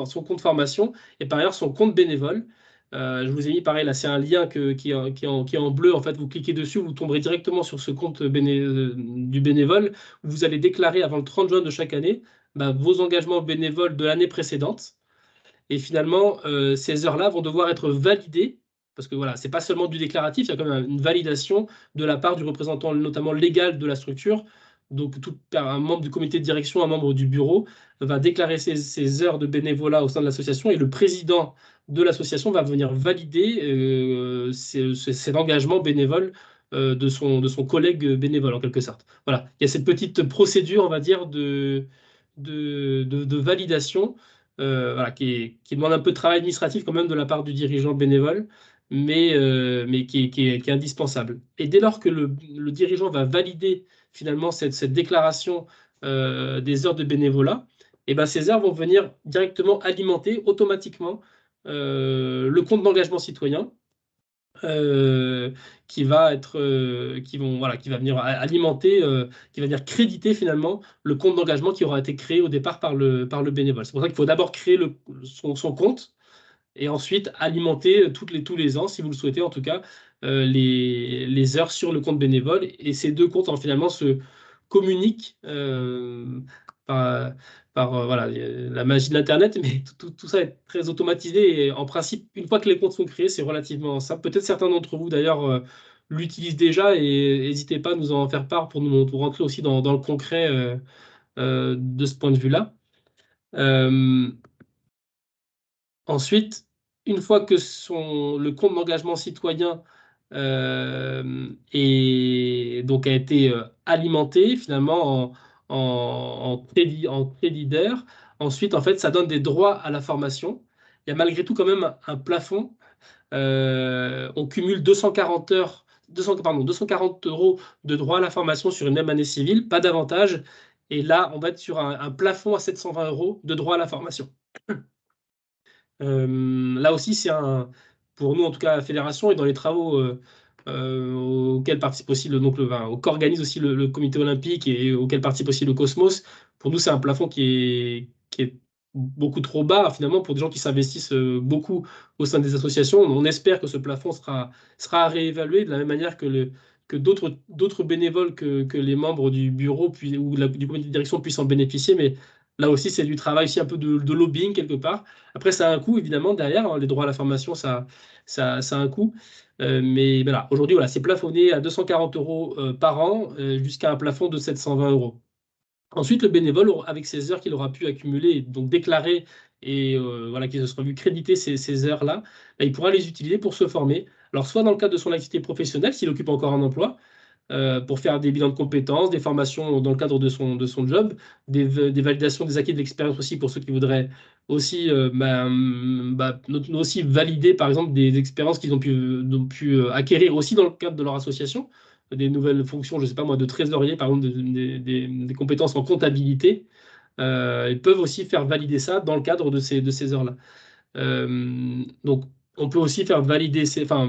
S3: son compte formation et par ailleurs son compte bénévole. Je vous ai mis pareil là, c'est un lien qui est en bleu. En fait, vous cliquez dessus, vous tomberez directement sur ce compte du bénévole. Où vous allez déclarer avant le 30 juin de chaque année vos engagements bénévoles de l'année précédente. Et finalement, ces heures-là vont devoir être validées, parce que voilà, c'est pas seulement du déclaratif, il y a quand même une validation de la part du représentant, notamment légal de la structure. Donc, un membre du comité de direction, un membre du bureau, va déclarer ses heures de bénévolat au sein de l'association et le président de l'association va venir valider cet engagement bénévole de son collègue bénévole, en quelque sorte. Voilà, il y a cette petite procédure, on va dire, de validation voilà, qui demande un peu de travail administratif quand même de la part du dirigeant bénévole, mais qui est indispensable. Et dès lors que le dirigeant va valider finalement cette déclaration des heures de bénévolat, et ben ces heures vont venir directement alimenter automatiquement le compte d'engagement citoyen. Qui va venir alimenter, qui va venir créditer finalement le compte d'engagement qui aura été créé au départ par le bénévole. C'est pour ça qu'il faut d'abord créer son compte et ensuite alimenter tous les ans, si vous le souhaitez en tout cas, les heures sur le compte bénévole. Et ces deux comptes finalement se communiquent par voilà, la magie de l'Internet, mais tout ça est très automatisé. Et en principe, une fois que les comptes sont créés, c'est relativement simple. Peut-être certains d'entre vous, d'ailleurs, l'utilisent déjà et n'hésitez pas à nous en faire part pour nous rentrer aussi dans le concret de ce point de vue-là. Ensuite, une fois que le compte d'engagement citoyen donc a été alimenté finalement en crédit d'heures. Ensuite, en fait, ça donne des droits à la formation. Il y a malgré tout quand même un plafond. On cumule 240 € de droits à la formation sur une même année civile, pas davantage. Et là, on va être sur un plafond à 720 € de droits à la formation. Là aussi, pour nous, en tout cas, la fédération et dans les travaux auxquels participe aussi qu'organise aussi le comité olympique et auquel participe aussi le Cosmos, pour nous, c'est un plafond qui est beaucoup trop bas, finalement, pour des gens qui s'investissent beaucoup au sein des associations. On espère que ce plafond sera réévalué de la même manière que d'autres bénévoles que les membres du bureau ou du comité de direction puissent en bénéficier, mais là aussi, c'est du travail, aussi un peu de lobbying quelque part. Après, ça a un coût, évidemment, derrière. Hein, les droits à la formation, ça a un coût. Mais voilà, aujourd'hui, voilà, c'est plafonné à 240 € par an jusqu'à un plafond de 720 €. Ensuite, le bénévole, avec ces heures qu'il aura pu accumuler, donc déclarer et voilà, qu'il se sera vu créditer ces heures-là, il pourra les utiliser pour se former. Alors, soit dans le cadre de son activité professionnelle, s'il occupe encore un emploi, pour faire des bilans de compétences, des formations dans le cadre de son job, des validations des acquis de l'expérience aussi pour ceux qui voudraient aussi, aussi valider par exemple des expériences qu'ils ont pu acquérir aussi dans le cadre de leur association, des nouvelles fonctions, je ne sais pas moi, de trésorier par exemple, des compétences en comptabilité. ils peuvent aussi faire valider ça dans le cadre de ces heures-là. Donc, on peut aussi faire valider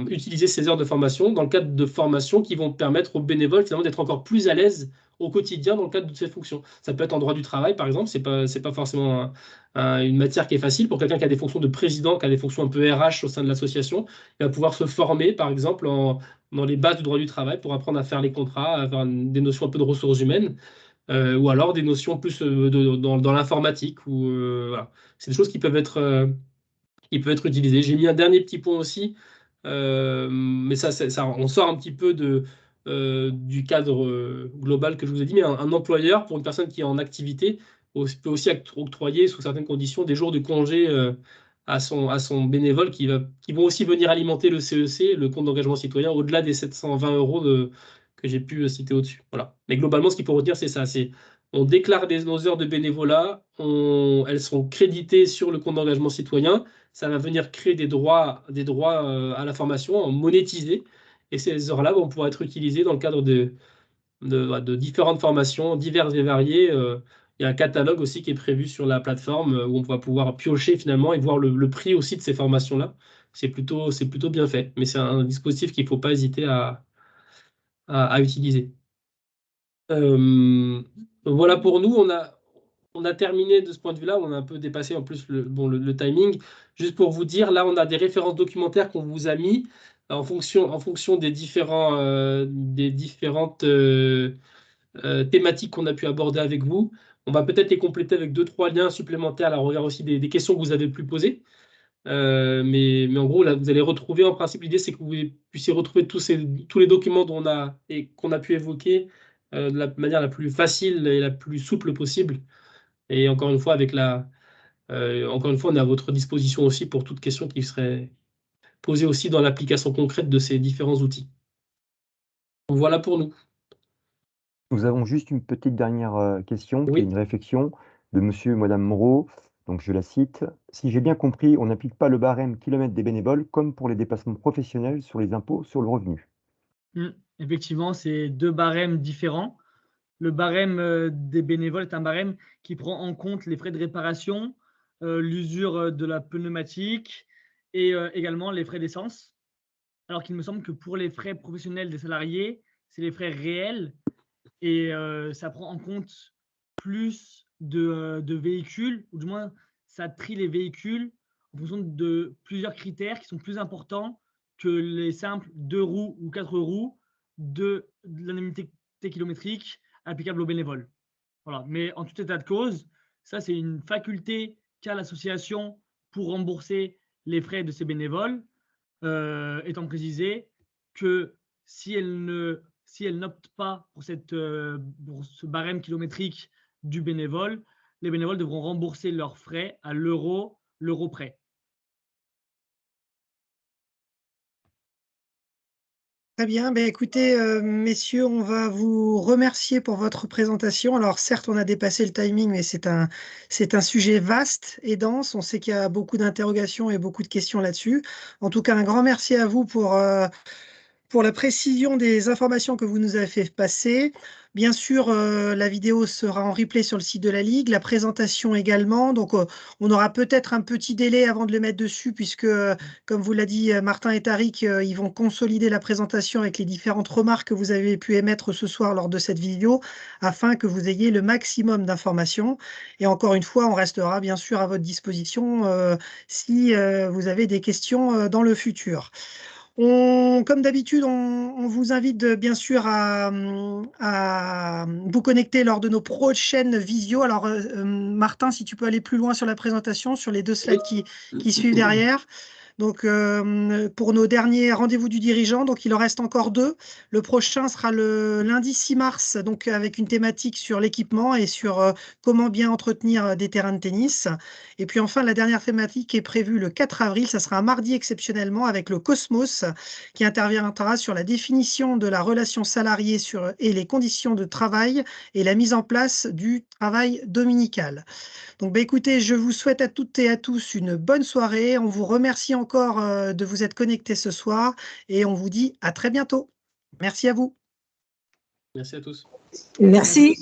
S3: utiliser ces heures de formation dans le cadre de formations qui vont permettre aux bénévoles finalement d'être encore plus à l'aise au quotidien dans le cadre de ces fonctions. Ça peut être en droit du travail, par exemple. C'est pas forcément une matière qui est facile pour quelqu'un qui a des fonctions de président, qui a des fonctions un peu RH au sein de l'association. Il va pouvoir se former, par exemple, dans les bases du droit du travail pour apprendre à faire les contrats, à avoir des notions un peu de ressources humaines. Ou alors des notions plus dans l'informatique. Voilà. C'est des choses qui peuvent être utilisées. J'ai mis un dernier petit point aussi, mais ça, on sort un petit peu du cadre global que je vous ai dit, mais un employeur, pour une personne qui est en activité, peut aussi octroyer, sous certaines conditions, des jours de congé à son bénévole qui vont aussi venir alimenter le CEC, le compte d'engagement citoyen, au-delà des 720 € que j'ai pu citer au-dessus. Voilà. Mais globalement, ce qu'il faut retenir, c'est ça. On déclare nos heures de bénévolat, elles sont créditées sur le compte d'engagement citoyen. Ça va venir créer des droits à la formation, monétisés. Et ces heures-là vont pouvoir être utilisées dans le cadre de différentes formations diverses et variées. Il y a un catalogue aussi qui est prévu sur la plateforme où on va pouvoir piocher finalement et voir le prix aussi de ces formations-là. C'est plutôt bien fait. Mais c'est un dispositif qu'il ne faut pas hésiter à utiliser. Voilà pour nous. On a terminé de ce point de vue-là. On a un peu dépassé en plus le timing. Juste pour vous dire, là, on a des références documentaires qu'on vous a mis en fonction des différentes thématiques qu'on a pu aborder avec vous. On va peut-être les compléter avec 2-3 liens supplémentaires à la regard aussi des questions que vous avez pu poser. Mais en gros, là, vous allez retrouver, en principe, l'idée, c'est que vous puissiez retrouver tous les documents qu'on a pu évoquer de la manière la plus facile et la plus souple possible. Et encore une fois, on est à votre disposition aussi pour toute question qui serait posée aussi dans l'application concrète de ces différents outils. Donc, voilà pour nous.
S6: Nous avons juste une petite dernière question, qui
S3: Oui.
S6: est une réflexion de monsieur et madame Moreau. Donc, je la cite. Si j'ai bien compris, on n'applique pas le barème kilomètre des bénévoles comme pour les déplacements professionnels sur les impôts sur le revenu.
S5: Effectivement, c'est 2 barèmes différents. Le barème des bénévoles est un barème qui prend en compte les frais de réparation, l'usure de la pneumatique et également les frais d'essence. Alors qu'il me semble que pour les frais professionnels des salariés, c'est les frais réels et ça prend en compte plus de véhicules, ou du moins ça trie les véhicules en fonction de plusieurs critères qui sont plus importants que les simples 2 roues ou 4 roues de l'indemnité kilométrique applicable aux bénévoles. Voilà. Mais en tout état de cause, ça c'est une faculté qu'a l'association pour rembourser les frais de ses bénévoles, étant précisé que si elle n'opte pas pour ce barème kilométrique du bénévole, les bénévoles devront rembourser leurs frais à l'euro près.
S2: Très bien. Ben, écoutez, messieurs, on va vous remercier pour votre présentation. Alors, certes, on a dépassé le timing, mais c'est un sujet vaste et dense. On sait qu'il y a beaucoup d'interrogations et beaucoup de questions là-dessus. En tout cas, un grand merci à vous pour la précision des informations que vous nous avez fait passer. Bien sûr, la vidéo sera en replay sur le site de la Ligue, la présentation également. Donc, on aura peut-être un petit délai avant de le mettre dessus, puisque, comme vous l'a dit Martin et Tariq, ils vont consolider la présentation avec les différentes remarques que vous avez pu émettre ce soir lors de cette vidéo, afin que vous ayez le maximum d'informations. Et encore une fois, on restera bien sûr à votre disposition si vous avez des questions dans le futur. Comme d'habitude, on vous invite bien sûr à vous connecter lors de nos prochaines visios. Alors, Martin, si tu peux aller plus loin sur la présentation, sur les 2 slides qui suivent derrière. Donc, pour nos derniers rendez-vous du dirigeant, donc il en reste encore 2. Le prochain sera le lundi 6 mars, donc avec une thématique sur l'équipement et sur comment bien entretenir des terrains de tennis. Et puis enfin, la dernière thématique est prévue le 4 avril. Ça sera un mardi exceptionnellement avec le Cosmos qui interviendra sur la définition de la relation salariée et les conditions de travail et la mise en place du travail dominical. Donc, écoutez, je vous souhaite à toutes et à tous une bonne soirée. On vous remercie encore de vous être connectés ce soir et on vous dit à très bientôt. Merci à vous.
S3: Merci à tous.
S4: Merci.